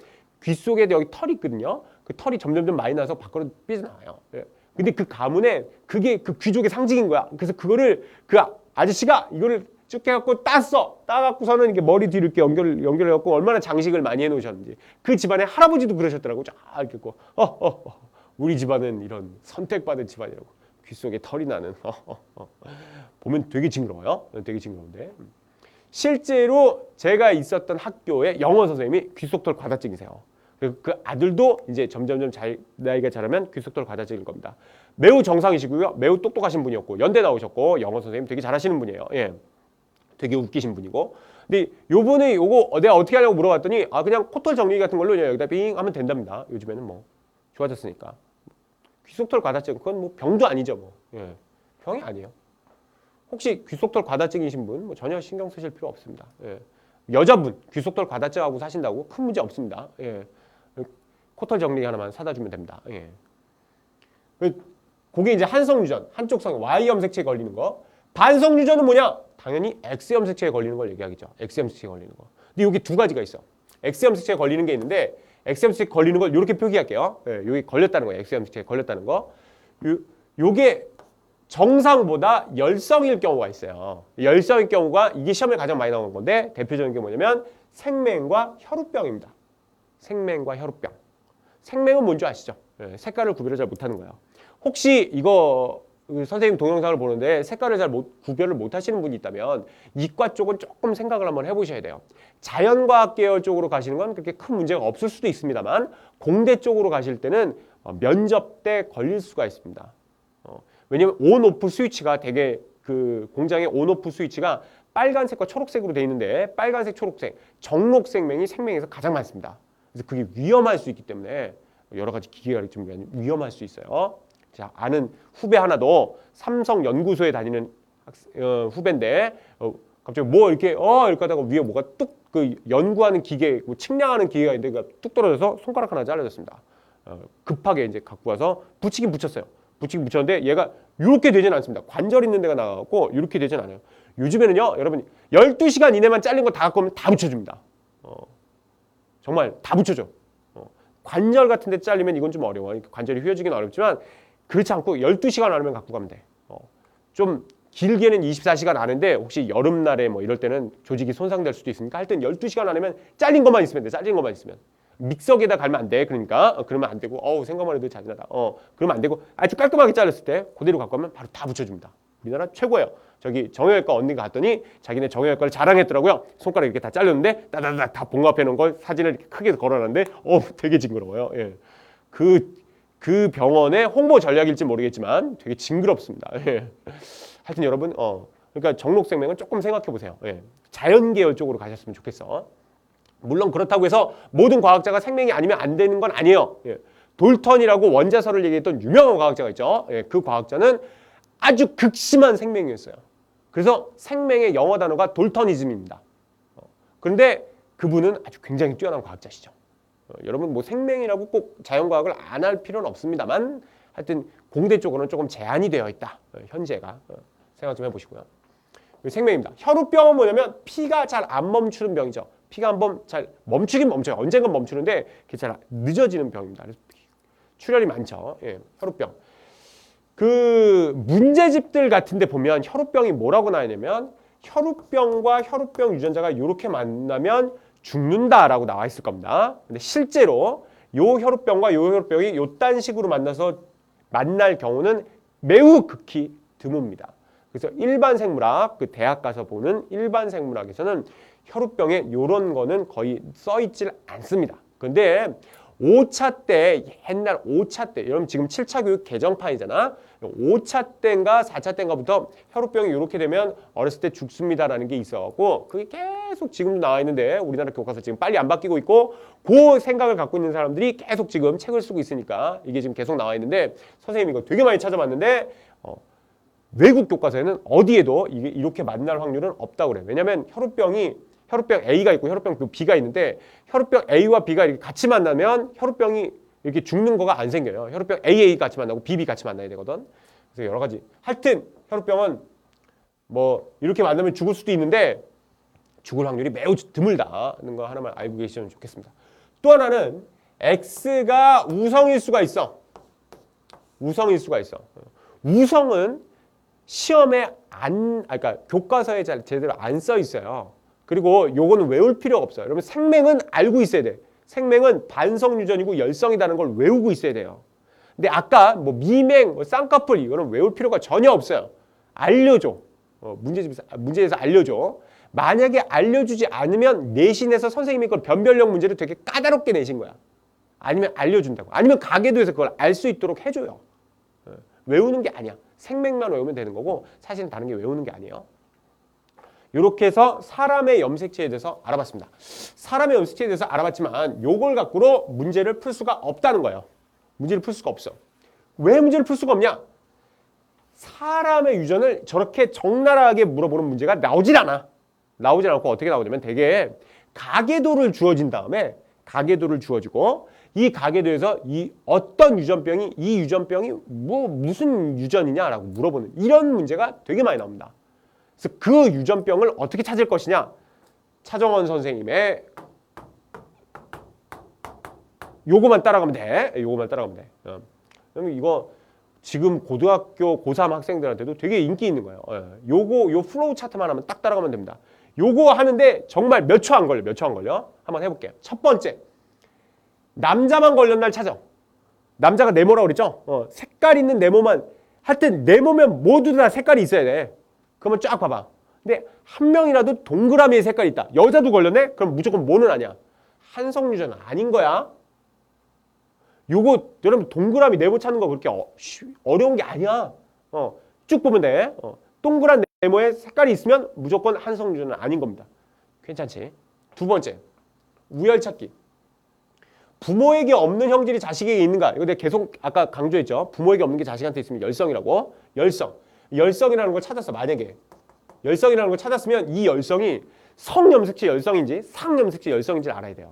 귀 속에 여기 털이 있거든요. 그 털이 점점점 많이 나서 밖으로 삐져나와요. 근데 그 가문에 그게 그 귀족의 상징인 거야. 그래서 그거를 그 아저씨가 이거를 쭉 해갖고 따갖고서는 이렇게 머리 뒤로 이렇게 연결해갖고 얼마나 장식을 많이 해놓으셨는지. 그 집안의 할아버지도 그러셨더라고. 쫙 이렇게 있고, 우리 집안은 이런 선택받은 집안이라고. 귀 속에 털이 나는. 보면 되게 징그러워요. 되게 징그러운데. 실제로 제가 있었던 학교에 영어 선생님이 귀속털 과다증이세요. 그리고 그 아들도 이제 점점점 나이가 자라면 귀속털 과다증일 겁니다. 매우 정상이시고요. 매우 똑똑하신 분이었고 연대 나오셨고 영어 선생님 되게 잘하시는 분이에요. 예. 되게 웃기신 분이고. 근데 요번에 요거 내가 어떻게 하냐고 물어봤더니 그냥 코털 정리 같은 걸로 그냥 여기다 빙 하면 된답니다. 요즘에는 뭐 좋아졌으니까. 귀속털 과다증 그건 뭐 병도 아니죠 뭐. 예. 병이 아니에요. 혹시 귀속털 과다증이신 분 전혀 신경 쓰실 필요 없습니다. 예. 여자분 귀속털 과다증하고 사신다고 큰 문제 없습니다. 예. 코털 정리 하나만 사다 주면 됩니다. 예. 그게 이제 한성유전, 한쪽 성 Y염색체에 걸리는 거. 반성유전은 뭐냐? 당연히 X염색체에 걸리는 걸 얘기하겠죠. X염색체에 걸리는 거. 근데 여기 두 가지가 있어. X염색체에 걸리는 게 있는데 X염색체에 걸리는 걸 이렇게 표기할게요. 예, 여기 걸렸다는 거예요. X염색체에 걸렸다는 거. 요게 정상보다 열성일 경우가 있어요. 열성일 경우가 이게 시험에 가장 많이 나오는 건데 대표적인 게 뭐냐면 생맹과 혈우병입니다. 생맹과 혈우병. 생맹은 뭔지 아시죠? 예, 색깔을 구별을 잘 못하는 거예요. 혹시 이거 선생님 동영상을 보는데 색깔을 잘 구별을 못 하시는 분이 있다면 이과 쪽은 조금 생각을 한번 해보셔야 돼요. 자연과학 계열 쪽으로 가시는 건 그렇게 큰 문제가 없을 수도 있습니다만 공대 쪽으로 가실 때는 면접 때 걸릴 수가 있습니다. 왜냐면 온오프 스위치가 되게 그 공장의 온오프 스위치가 빨간색과 초록색으로 돼 있는데 빨간색, 초록색, 정록 생명이 생명에서 가장 많습니다. 그래서 그게 위험할 수 있기 때문에 여러 가지 기계가 좀 위험할 수 있어요. 자, 아는 후배 하나도 삼성 연구소에 다니는 후배인데 갑자기 뭐 이렇게 하다가 위에 뭐가 뚝 그 연구하는 기계, 뭐 측량하는 기계가 있는데 뚝 떨어져서 손가락 하나 잘라졌습니다. 급하게 이제 갖고 와서 붙이긴 붙였어요. 붙이긴 붙였는데 얘가 이렇게 되진 않습니다. 관절 있는 데가 나가고 이렇게 되진 않아요. 요즘에는요, 여러분 12시간 이내만 잘린 거 다 갖고 오면 다 붙여줍니다. 정말 다 붙여줘. 관절 같은 데 잘리면 이건 좀 어려워. 관절이 휘어지긴 어렵지만 그렇지 않고 12시간 안으면 갖고 가면 돼. 좀 길게는 24시간 안인데 혹시 여름날에 뭐 이럴 때는 조직이 손상될 수도 있으니까 하여튼 12시간 안이면 잘린 것만 있으면 돼. 잘린 것만 있으면. 믹서기에다 갈면 안 돼. 그러니까 그러면 안 되고 생각만 해도 잔인하다. 그러면 안 되고 아주 깔끔하게 잘랐을 때 그대로 갖고 가면 바로 다 붙여줍니다. 우리나라 최고예요. 저기 정형외과 언니가 갔더니 자기네 정형외과를 자랑했더라고요. 손가락 이렇게 다 잘렸는데 따다닥 다 봉합해 놓은 걸 사진을 이렇게 크게 걸어놨는데 되게 징그러워요. 예. 그 병원의 홍보 전략일지 모르겠지만 되게 징그럽습니다. 예. 하여튼 여러분 그러니까 정록생명은 조금 생각해 보세요. 예. 자연 계열 쪽으로 가셨으면 좋겠어. 물론 그렇다고 해서 모든 과학자가 생명이 아니면 안 되는 건 아니에요. 예. 돌턴이라고 원자설을 얘기했던 유명한 과학자가 있죠. 예. 그 과학자는 아주 극심한 생명이었어요. 그래서 생명의 영어 단어가 돌턴이즘입니다. 그런데 그분은 아주 굉장히 뛰어난 과학자시죠. 여러분 뭐 생명이라고 꼭 자연과학을 안 할 필요는 없습니다만 하여튼 공대 쪽으로는 조금 제한이 되어 있다. 현재가 생각 좀 해보시고요. 생명입니다. 혈우병은 뭐냐면 피가 잘 안 멈추는 병이죠. 피가 한번 잘 멈추긴 멈춰요. 언젠간 멈추는데 그게 잘 늦어지는 병입니다. 그래서 출혈이 많죠. 예, 혈우병. 그 문제집들 같은 데 보면 혈우병이 뭐라고 나오냐면 혈우병과 혈우병 유전자가 이렇게 만나면 죽는다라고 나와 있을 겁니다. 근데 실제로 요 혈우병과 요 혈우병이 요딴 식으로 만나서 만날 경우는 매우 극히 드뭅니다. 그래서 일반 생물학, 그 대학 가서 보는 일반 생물학에서는 혈우병에 요런 거는 거의 써 있질 않습니다. 근데 5차 때, 옛날 5차 때, 여러분 지금 7차 교육 개정판이잖아. 5차 때인가 4차 때인가부터 혈우병이 이렇게 되면 어렸을 때 죽습니다라는 게 있어갖고 그게 계속 지금도 나와 있는데 우리나라 교과서 지금 빨리 안 바뀌고 있고 그 생각을 갖고 있는 사람들이 계속 지금 책을 쓰고 있으니까 이게 지금 계속 나와 있는데 선생님이 이거 되게 많이 찾아봤는데 외국 교과서에는 어디에도 이게 이렇게 만날 확률은 없다고 그래요. 왜냐면 혈우병 A가 있고 혈우병 B가 있는데 혈우병 A와 B가 이렇게 같이 만나면 혈우병이 이렇게 죽는 거가 안 생겨요. 혈우병 AA 같이 만나고 BB 같이 만나야 되거든. 그래서 여러 가지. 하여튼 혈우병은 뭐 이렇게 만나면 죽을 수도 있는데 죽을 확률이 매우 드물다는 거 하나만 알고 계시면 좋겠습니다. 또 하나는 X가 우성일 수가 있어. 우성일 수가 있어. 우성은 시험에 그러니까 교과서에 제대로 안 써 있어요. 그리고 요거는 외울 필요가 없어요. 여러분 생명은 알고 있어야 돼. 생명은 반성 유전이고 열성이라는 걸 외우고 있어야 돼요. 근데 아까 뭐 미맹, 뭐 쌍꺼풀 이거는 외울 필요가 전혀 없어요. 알려줘. 문제에서 알려줘. 만약에 알려주지 않으면 내신에서 선생님이 그걸 변별력 문제를 되게 까다롭게 내신 거야. 아니면 알려준다고. 아니면 가계도에서 그걸 알 수 있도록 해줘요. 외우는 게 아니야. 생명만 외우면 되는 거고 사실은 다른 게 외우는 게 아니에요. 이렇게 해서 사람의 염색체에 대해서 알아봤습니다. 사람의 염색체에 대해서 알아봤지만 요걸 갖고로 문제를 풀 수가 없다는 거예요. 문제를 풀 수가 없어. 왜 문제를 풀 수가 없냐? 사람의 유전을 저렇게 적나라하게 물어보는 문제가 나오질 않아. 나오질 않고 어떻게 나오냐면 되게 가계도를 주어진 다음에 가계도를 주어지고 이 가계도에서 이 어떤 유전병이 이 유전병이 무슨 유전이냐라고 물어보는 이런 문제가 되게 많이 나옵니다. 그래서 그 유전병을 어떻게 찾을 것이냐? 차정원 선생님의 요거만 따라가면 돼. 요거만 따라가면 돼. 그러면 이거 지금 고등학교 고3 학생들한테도 되게 인기 있는 거예요. 요 플로우 차트만 하면 딱 따라가면 됩니다. 요거 하는데 정말 몇 초 안 걸려. 몇 초 안 걸려. 한번 해볼게요. 첫 번째. 남자만 걸렸는 날 찾아. 남자가 네모라고 그랬죠? 색깔 있는 네모만. 하여튼 네모면 모두 다 색깔이 있어야 돼. 그러면 쫙 봐봐. 근데 한 명이라도 동그라미의 색깔이 있다. 여자도 걸렸네? 그럼 무조건 뭐는 아니야? 한성유전은 아닌 거야. 요거 여러분 동그라미 네모 찾는 거 그렇게 어려운 게 아니야. 쭉 보면 돼. 동그란 네모에 색깔이 있으면 무조건 한성유전은 아닌 겁니다. 괜찮지? 두 번째, 우열찾기. 부모에게 없는 형질이 자식에게 있는가? 이거 내가 계속 아까 강조했죠. 부모에게 없는 게 자식한테 있으면 열성이라고. 열성이라는 걸 찾았어. 만약에 열성이라는 걸 찾았으면 이 열성이 성염색체 열성인지 상염색체 열성인지 알아야 돼요.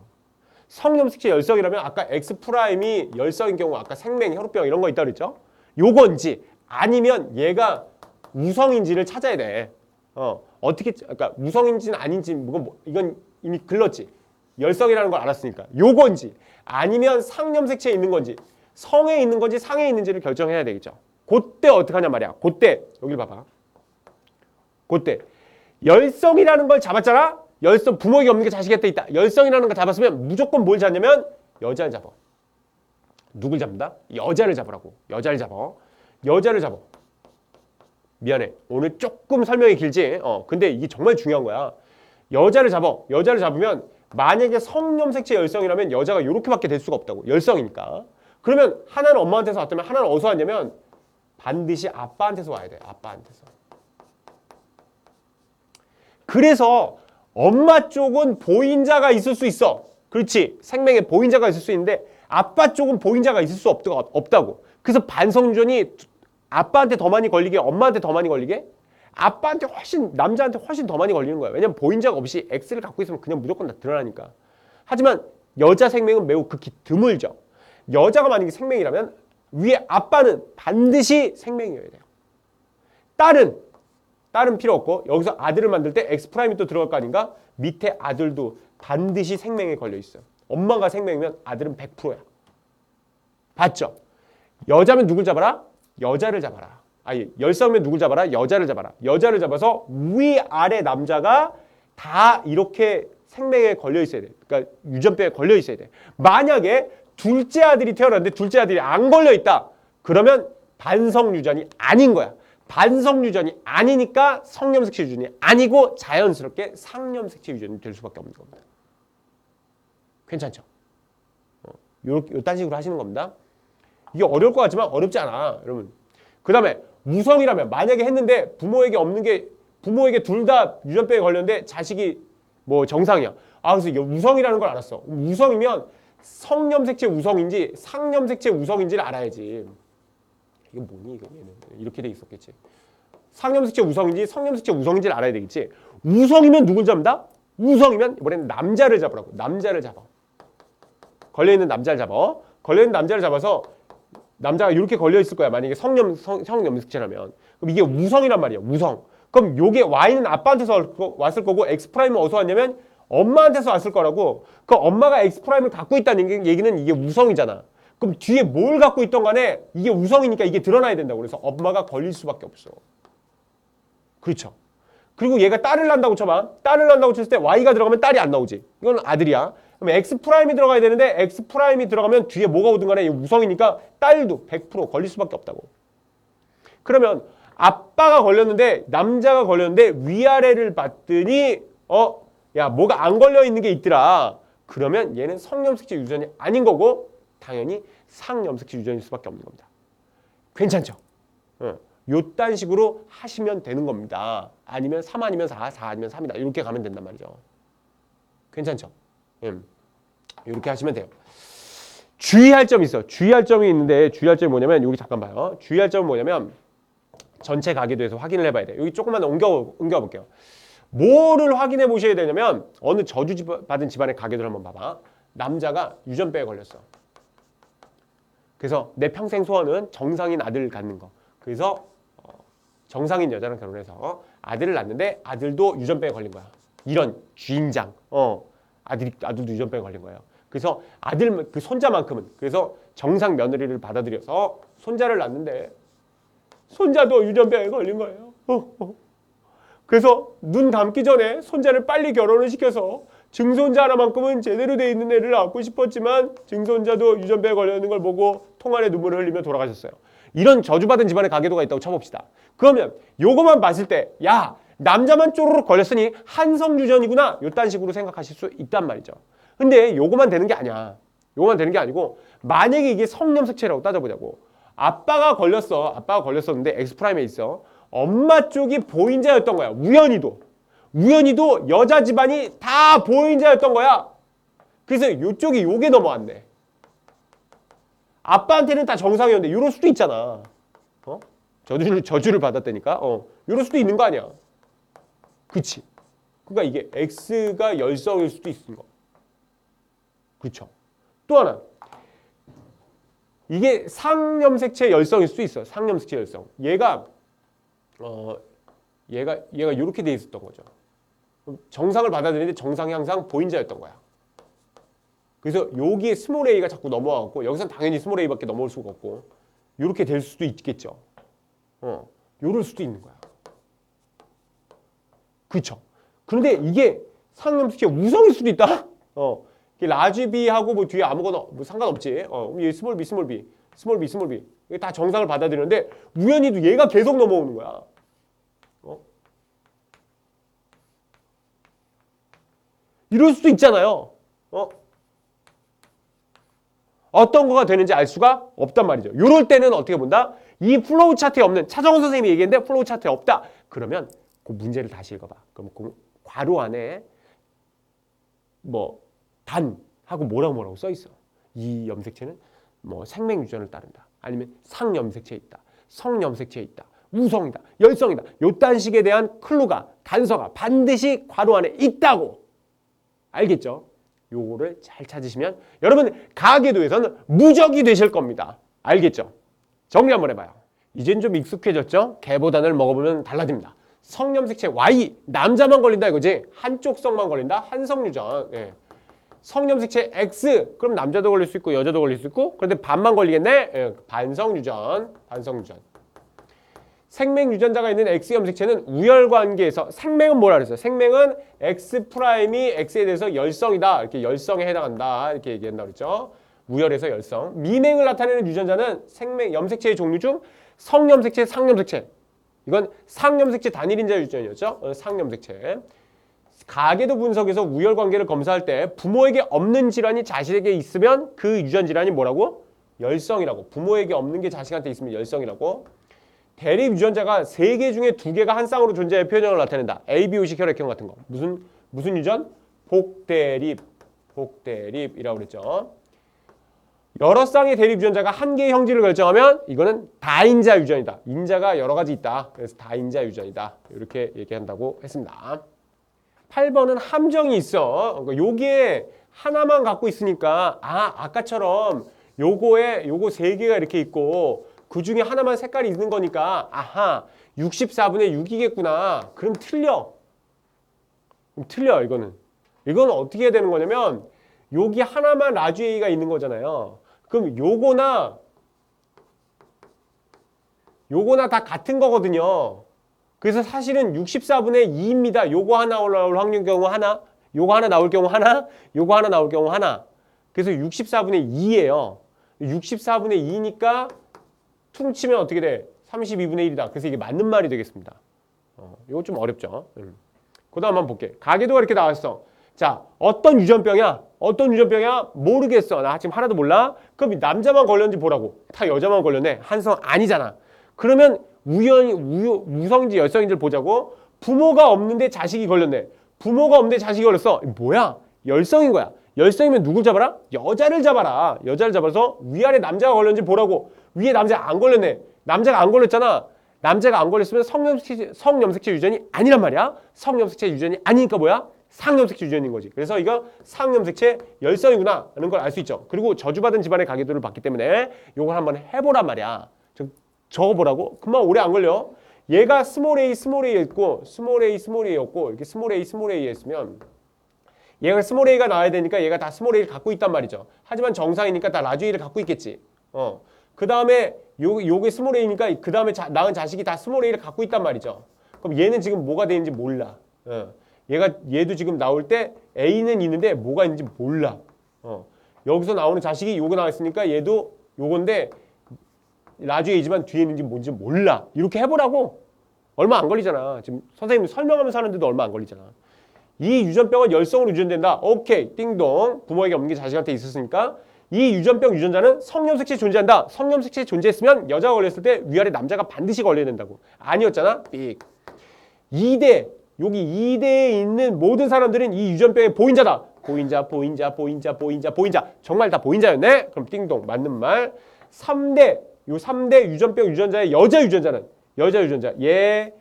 성염색체 열성이라면 아까 X'이 열성인 경우 아까 생맹, 혈우병 이런 거 있다 그랬죠? 요건지 아니면 얘가 우성인지를 찾아야 돼. 어떻게 그러니까 우성인지는 아닌지 이건 이미 글렀지. 열성이라는 걸 알았으니까. 요건지 아니면 상염색체에 있는 건지 성에 있는 건지 상에 있는지를 결정해야 되겠죠. 그때 어떻게 하냐 말이야. 그때 여기 봐봐. 그때 열성이라는 걸 잡았잖아. 열성, 부모에게 없는 게 자식한테 있다. 열성이라는 걸 잡았으면 무조건 뭘 잡냐면 여자를 잡아. 누굴 잡는다? 여자를 잡으라고. 여자를 잡아. 여자를 잡아. 미안해. 오늘 조금 설명이 길지? 근데 이게 정말 중요한 거야. 여자를 잡아. 여자를 잡으면 만약에 성염색체 열성이라면 여자가 이렇게밖에 될 수가 없다고. 열성이니까. 그러면 하나는 엄마한테서 왔다면 하나는 어디서 왔냐면 반드시 아빠한테서 와야 돼. 아빠한테서. 그래서 엄마 쪽은 보인자가 있을 수 있어. 그렇지. 생명에 보인자가 있을 수 있는데 아빠 쪽은 보인자가 있을 수 없다고. 그래서 반성유전이 아빠한테 더 많이 걸리게, 엄마한테 더 많이 걸리게, 아빠한테 훨씬, 남자한테 훨씬 더 많이 걸리는 거야. 왜냐면 보인자가 없이 X를 갖고 있으면 그냥 무조건 다 드러나니까. 하지만 여자 생명은 매우 극히 드물죠. 여자가 만약에 생명이라면 위에 아빠는 반드시 생명이어야 돼요. 딸은 필요 없고 여기서 아들을 만들 때 X'이 또 들어갈 거 아닌가? 밑에 아들도 반드시 생명에 걸려 있어요. 엄마가 생명이면 아들은 100%야. 봤죠? 여자면 누굴 잡아라? 여자를 잡아라. 아니, 열성이면 누굴 잡아라? 여자를 잡아라. 여자를 잡아서 위아래 남자가 다 이렇게 생명에 걸려 있어야 돼. 그러니까 유전병에 걸려 있어야 돼. 만약에 둘째 아들이 태어났는데 둘째 아들이 안 걸려 있다. 그러면 반성유전이 아닌 거야. 반성유전이 아니니까 성염색체 유전이 아니고 자연스럽게 상염색체 유전이 될 수밖에 없는 겁니다. 괜찮죠? 요딴 식으로 하시는 겁니다. 이게 어려울 것 같지만 어렵지 않아, 여러분. 그 다음에 우성이라면 만약에 했는데 부모에게 없는 게 부모에게 둘 다 유전병에 걸렸는데 자식이 뭐 정상이야. 그래서 이게 우성이라는 걸 알았어. 우성이면 성염색체 우성인지 상염색체 우성인지를 알아야지. 이게 뭐니 이거 얘는 이렇게 돼 있었겠지. 상염색체 우성인지 성염색체 우성인지를 알아야 되겠지. 우성이면 누굴 잡는다? 우성이면 이번에는 남자를 잡으라고. 남자를 잡아. 걸려있는 남자를 잡아. 걸려있는 남자를 잡아서 남자가 이렇게 걸려있을 거야. 만약에 성염색체라면. 그럼 이게 우성이란 말이야. 우성. 그럼 요게 Y는 아빠한테서 왔을 거고 X'은 어디서 왔냐면 엄마한테서 왔을 거라고. 그 엄마가 X'을 갖고 있다는 얘기는 이게 우성이잖아. 그럼 뒤에 뭘 갖고 있던 간에 이게 우성이니까 이게 드러나야 된다고. 그래서 엄마가 걸릴 수밖에 없어. 그렇죠. 그리고 얘가 딸을 낳는다고 쳐봐. 딸을 낳는다고 쳤을 때 Y가 들어가면 딸이 안 나오지. 이건 아들이야. 그럼 X'이 들어가야 되는데 X'이 들어가면 뒤에 뭐가 오든 간에 우성이니까 딸도 100% 걸릴 수밖에 없다고. 그러면 아빠가 걸렸는데 남자가 걸렸는데 위아래를 봤더니 야 뭐가 안 걸려있는 게 있더라. 그러면 얘는 성염색체 유전이 아닌 거고 당연히 상염색체 유전일 수밖에 없는 겁니다. 괜찮죠? 요딴 식으로 하시면 되는 겁니다. 아니면 3 아니면 4, 4 아니면 3이다. 이렇게 가면 된단 말이죠. 괜찮죠? 이렇게 하시면 돼요. 주의할 점이 있어. 주의할 점이 있는데 주의할 점이 뭐냐면 여기 잠깐 봐요. 주의할 점은 뭐냐면 전체 가계도에서 확인을 해봐야 돼. 여기 조금만 옮겨볼게요. 뭐를 확인해 보셔야 되냐면 어느 저주받은 집안의 가계도를 한번 봐봐. 남자가 유전병에 걸렸어. 그래서 내 평생 소원은 정상인 아들을 갖는 거. 그래서 정상인 여자랑 결혼해서 아들을 낳는데 아들도 유전병에 걸린 거야. 이런 주인장. 아들도 유전병에 걸린 거예요. 그래서 아들 그 손자만큼은 그래서 정상 며느리를 받아들여서 손자를 낳는데 손자도 유전병에 걸린 거예요. 그래서 눈 감기 전에 손자를 빨리 결혼을 시켜서 증손자 하나만큼은 제대로 돼 있는 애를 낳고 싶었지만 증손자도 유전병에 걸려있는 걸 보고 통안에 눈물을 흘리며 돌아가셨어요. 이런 저주받은 집안의 가계도가 있다고 쳐봅시다. 그러면 요거만 봤을 때 야 남자만 쪼르륵 걸렸으니 한성유전이구나 요딴 식으로 생각하실 수 있단 말이죠. 근데 요거만 되는 게 아니야. 요거만 되는 게 아니고 만약에 이게 성염색체라고 따져보자고. 아빠가 걸렸었는데 X'에 있어. 엄마 쪽이 보인자였던 거야. 우연히도 여자 집안이 다 보인자였던 거야. 그래서 요쪽이 요게 넘어왔네. 아빠한테는 다 정상이었는데 이럴 수도 있잖아. 저주를 받았다니까. 이럴 수도 있는 거 아니야. 그치? 그러니까 이게 X가 열성일 수도 있는 거. 그렇죠? 또 하나. 이게 상염색체 열성일 수도 있어. 상염색체 열성. 얘가 이렇게 돼 있었던 거죠. 정상을 받아들이는데 정상이 항상 보인자였던 거야. 그래서 여기에 스몰 a가 자꾸 넘어가고 여기선 당연히 스몰 a밖에 넘어올 수가 없고 이렇게 될 수도 있겠죠. 요럴 수도 있는 거야. 그쵸? 그런데 이게 상염색체 우성일 수도 있다. 이게 라지 B하고 뭐 뒤에 아무거나 뭐 상관없지. 얘 스몰 B, 스몰 B, 스몰 B, 스몰 B. 이게 다 정상을 받아들이는데 우연히도 얘가 계속 넘어오는 거야. 이럴 수도 있잖아요. 어떤 거가 되는지 알 수가 없단 말이죠. 이럴 때는 어떻게 본다? 이 플로우 차트에 없는 차정원 선생님이 얘기했는데 플로우 차트에 없다. 그러면 그 문제를 다시 읽어봐. 그럼 그 괄호 안에 뭐 단 하고 뭐라고 써 있어. 이 염색체는 뭐 생명 유전을 따른다. 아니면 상염색체에 있다. 성염색체에 있다. 우성이다. 열성이다. 요딴 식에 대한 클루가 단서가 반드시 괄호 안에 있다고. 알겠죠? 요거를 잘 찾으시면 여러분 가계도에서는 무적이 되실 겁니다. 알겠죠? 정리 한번 해봐요. 이젠 좀 익숙해졌죠? 개보단을 먹어보면 달라집니다. 성염색체 Y 남자만 걸린다 이거지. 한쪽 성만 걸린다. 한성유전. 예. 성염색체 X 그럼 남자도 걸릴 수 있고 여자도 걸릴 수 있고 그런데 반만 걸리겠네. 예. 반성유전. 생명 유전자가 있는 X 염색체는 우열관계에서 생명은 뭐라 그랬어요? 생명은 X 프라임이 X에 대해서 열성이다. 이렇게 열성에 해당한다. 이렇게 얘기한다 그랬죠. 우열에서 열성. 미맹을 나타내는 유전자는 생명 염색체의 종류 중 성염색체, 상염색체. 이건 상염색체 단일인자 유전이었죠. 상염색체. 가계도 분석에서 우열관계를 검사할 때 부모에게 없는 질환이 자식에게 있으면 그 유전 질환이 뭐라고? 열성이라고. 부모에게 없는 게 자식한테 있으면 열성이라고. 대립 유전자가 3개 중에 2개가 한 쌍으로 존재해 표현형을 나타낸다. ABO식 혈액형 같은 거. 무슨 유전? 복대립이라고 그랬죠. 여러 쌍의 대립 유전자가 한 개의 형질을 결정하면 이거는 다인자 유전이다. 인자가 여러 가지 있다. 그래서 다인자 유전이다. 이렇게 얘기한다고 했습니다. 8번은 함정이 있어. 요게 하나만 갖고 있으니까 아까처럼 요거 3개가 이렇게 있고 그 중에 하나만 색깔이 있는 거니까 아하 64분의 6이겠구나. 그럼 틀려. 이거는 어떻게 해야 되는 거냐면 여기 하나만 라지 A가 있는 거잖아요. 그럼 요거나 다 같은 거거든요. 그래서 사실은 64분의 2입니다. 요거 하나 올라올 확률 경우 하나, 요거 하나 나올 경우 하나, 요거 하나 나올 경우 하나. 그래서 64분의 2예요. 64분의 2니까 퉁치면 어떻게 돼? 32분의 1이다. 그래서 이게 맞는 말이 되겠습니다. 이거 좀 어렵죠. 그 다음 한번 볼게. 가계도가 이렇게 나왔어. 자, 어떤 유전병이야? 모르겠어. 나 지금 하나도 몰라. 그럼 남자만 걸렸는지 보라고. 다 여자만 걸렸네. 한성 아니잖아. 그러면 우성인지 열성인지를 보자고. 부모가 없는데 자식이 걸렸네. 부모가 없는데 자식이 걸렸어. 뭐야? 열성인 거야. 열성이면 누굴 잡아라? 여자를 잡아라. 여자를 잡아서 위아래 남자가 걸렸는지 보라고. 위에 남자가 안 걸렸네. 남자가 안 걸렸잖아. 남자가 안 걸렸으면 성염색체 유전이 아니란 말이야. 성염색체 유전이 아니니까 뭐야? 상염색체 유전인 거지. 그래서 이거 상염색체 열성이구나 하는 걸 알 수 있죠. 그리고 저주받은 집안의 가계도를 봤기 때문에 이걸 한번 해보란 말이야. 적어보라고. 금방 오래 안 걸려. 얘가 스몰 a였고 스몰 a였고 이렇게 스몰 a 했으면 얘가 스몰 a가 나와야 되니까 얘가 다 스몰 a를 갖고 있단 말이죠. 하지만 정상이니까 다 라지 a를 갖고 있겠지. 그 다음에 요게 스몰 a니까 그 다음에 낳은 자식이 다 스몰 a를 갖고 있단 말이죠. 그럼 얘는 지금 뭐가 되는지 몰라. 얘도 지금 나올 때 a는 있는데 뭐가 있는지 몰라. 여기서 나오는 자식이 요거 나왔으니까 얘도 요건데 라지 a지만 뒤에 있는지 뭔지 몰라. 이렇게 해보라고. 얼마 안 걸리잖아. 지금 선생님이 설명하면서 하는데도 얼마 안 걸리잖아. 이 유전병은 열성으로 유전된다. 오케이. 띵동. 부모에게 없는 게 자식한테 있었으니까 이 유전병 유전자는 성염색체에 존재한다. 성염색체에 존재했으면 여자가 걸렸을 때 위아래 남자가 반드시 걸려야 된다고. 아니었잖아. 삑. 2대. 여기 2대에 있는 모든 사람들은 이 유전병의 보인자다. 보인자. 정말 다 보인자였네? 그럼 띵동. 맞는 말. 3대. 요 3대 유전병 유전자의 여자 유전자는 여자 유전자는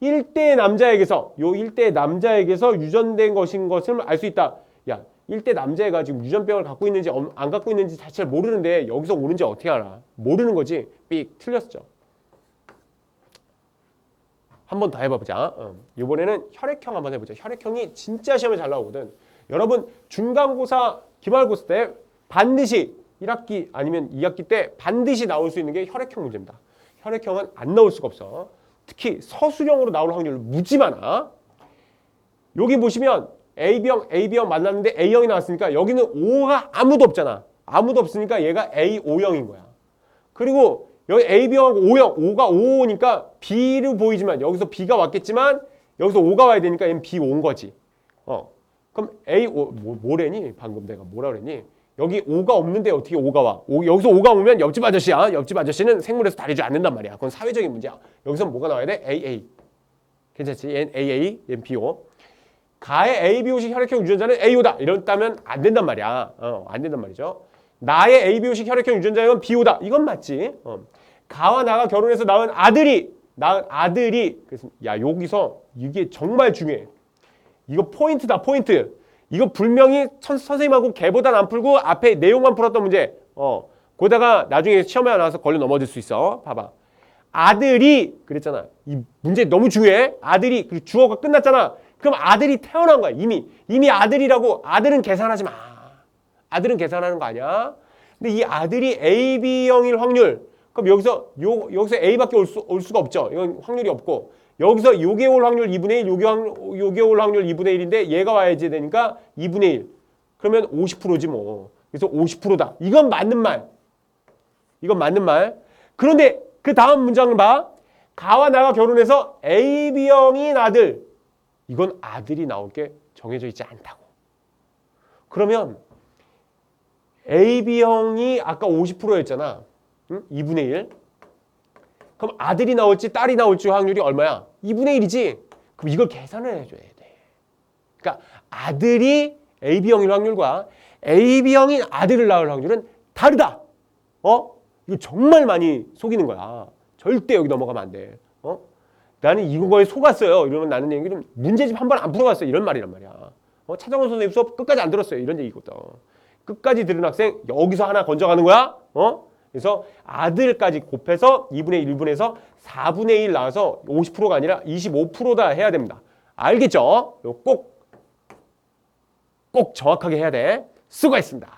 1대 남자에게서 유전된 것인 것을 알 수 있다. 야, 1대 남자애가 지금 유전병을 갖고 있는지 안 갖고 있는지 자체를 모르는데 여기서 오는지 어떻게 알아? 모르는 거지. 삑 틀렸죠. 한 번 더 해보자. 이번에는 혈액형 한번 해보자. 혈액형이 진짜 시험에 잘 나오거든. 여러분 중간고사, 기말고사 때 반드시 1학기 아니면 2학기 때 반드시 나올 수 있는 게 혈액형 문제입니다. 혈액형은 안 나올 수가 없어. 특히 서술형으로 나올 확률 무지 많아. 여기 보시면 A형 만났는데 A형이 나왔으니까 여기는 O가 아무도 없잖아. 아무도 없으니까 얘가 A5형인 거야. 그리고 여기 AB형하고 O형, O가 O5니까 B로 보이지만 여기서 B가 왔겠지만 여기서 O가 와야 되니까 얘는 B 온 거지. 그럼 A5, 뭐래니? 방금 내가 뭐라 그랬니? 여기 O가 없는데 어떻게 O가 와? 여기서 O가 오면 옆집 아저씨야. 옆집 아저씨는 생물에서 다리줄 않는단 말이야. 그건 사회적인 문제야. 여기서 뭐가 나와야 돼? AA. 괜찮지? 얘는 AA, 얘는 BO. 가의 ABO식 혈액형 유전자는 AO다. 이랬다면 안 된단 말이야. 안 된단 말이죠. 나의 ABO식 혈액형 유전자는 BO다. 이건 맞지. 가와 나가 결혼해서 낳은 아들이 그래서 야 여기서 이게 정말 중요해. 이거 포인트다 포인트. 이거 분명히 선생님하고 걔보단 안 풀고 앞에 내용만 풀었던 문제. 거기다가 나중에 시험에 나와서 걸려 넘어질 수 있어. 봐봐. 아들이 그랬잖아. 이 문제 너무 중요해. 아들이 그리고 주어가 끝났잖아. 그럼 아들이 태어난 거야. 이미 아들이라고. 아들은 계산하지 마. 아들은 계산하는 거 아니야. 근데 이 아들이 AB형일 확률. 그럼 여기서 A밖에 올 수가 없죠. 이건 확률이 없고. 여기서 요게 올 확률 2분의 1, 요게 올 확률 2분의 1인데 얘가 와야지 되니까 2분의 1. 그러면 50%지 뭐. 그래서 50%다. 이건 맞는 말. 이건 맞는 말. 그런데 그 다음 문장을 봐. 가와 나가 결혼해서 AB형인 아들. 이건 아들이 나올 게 정해져 있지 않다고. 그러면 AB형이 아까 50%였잖아. 응? 2분의 1. 그럼 아들이 나올지 딸이 나올지 확률이 얼마야? 2분의 1이지. 그럼 이걸 계산을 해줘야 돼. 그러니까 아들이 AB형일 확률과 AB형인 아들을 낳을 확률은 다르다. 이거 정말 많이 속이는 거야. 절대 여기 넘어가면 안 돼. 나는 이거에 속았어요. 이러면 나는 얘기는 문제집 한 번 안 풀어봤어요. 이런 말이란 말이야. 차정원 선생님 수업 끝까지 안 들었어요. 이런 얘기거든. 끝까지 들은 학생 여기서 하나 건져가는 거야. 그래서 아들까지 곱해서 2분의 1분에서 4분의 1 나와서 50%가 아니라 25%다 해야 됩니다. 알겠죠? 꼭 정확하게 해야 돼. 수고했습니다.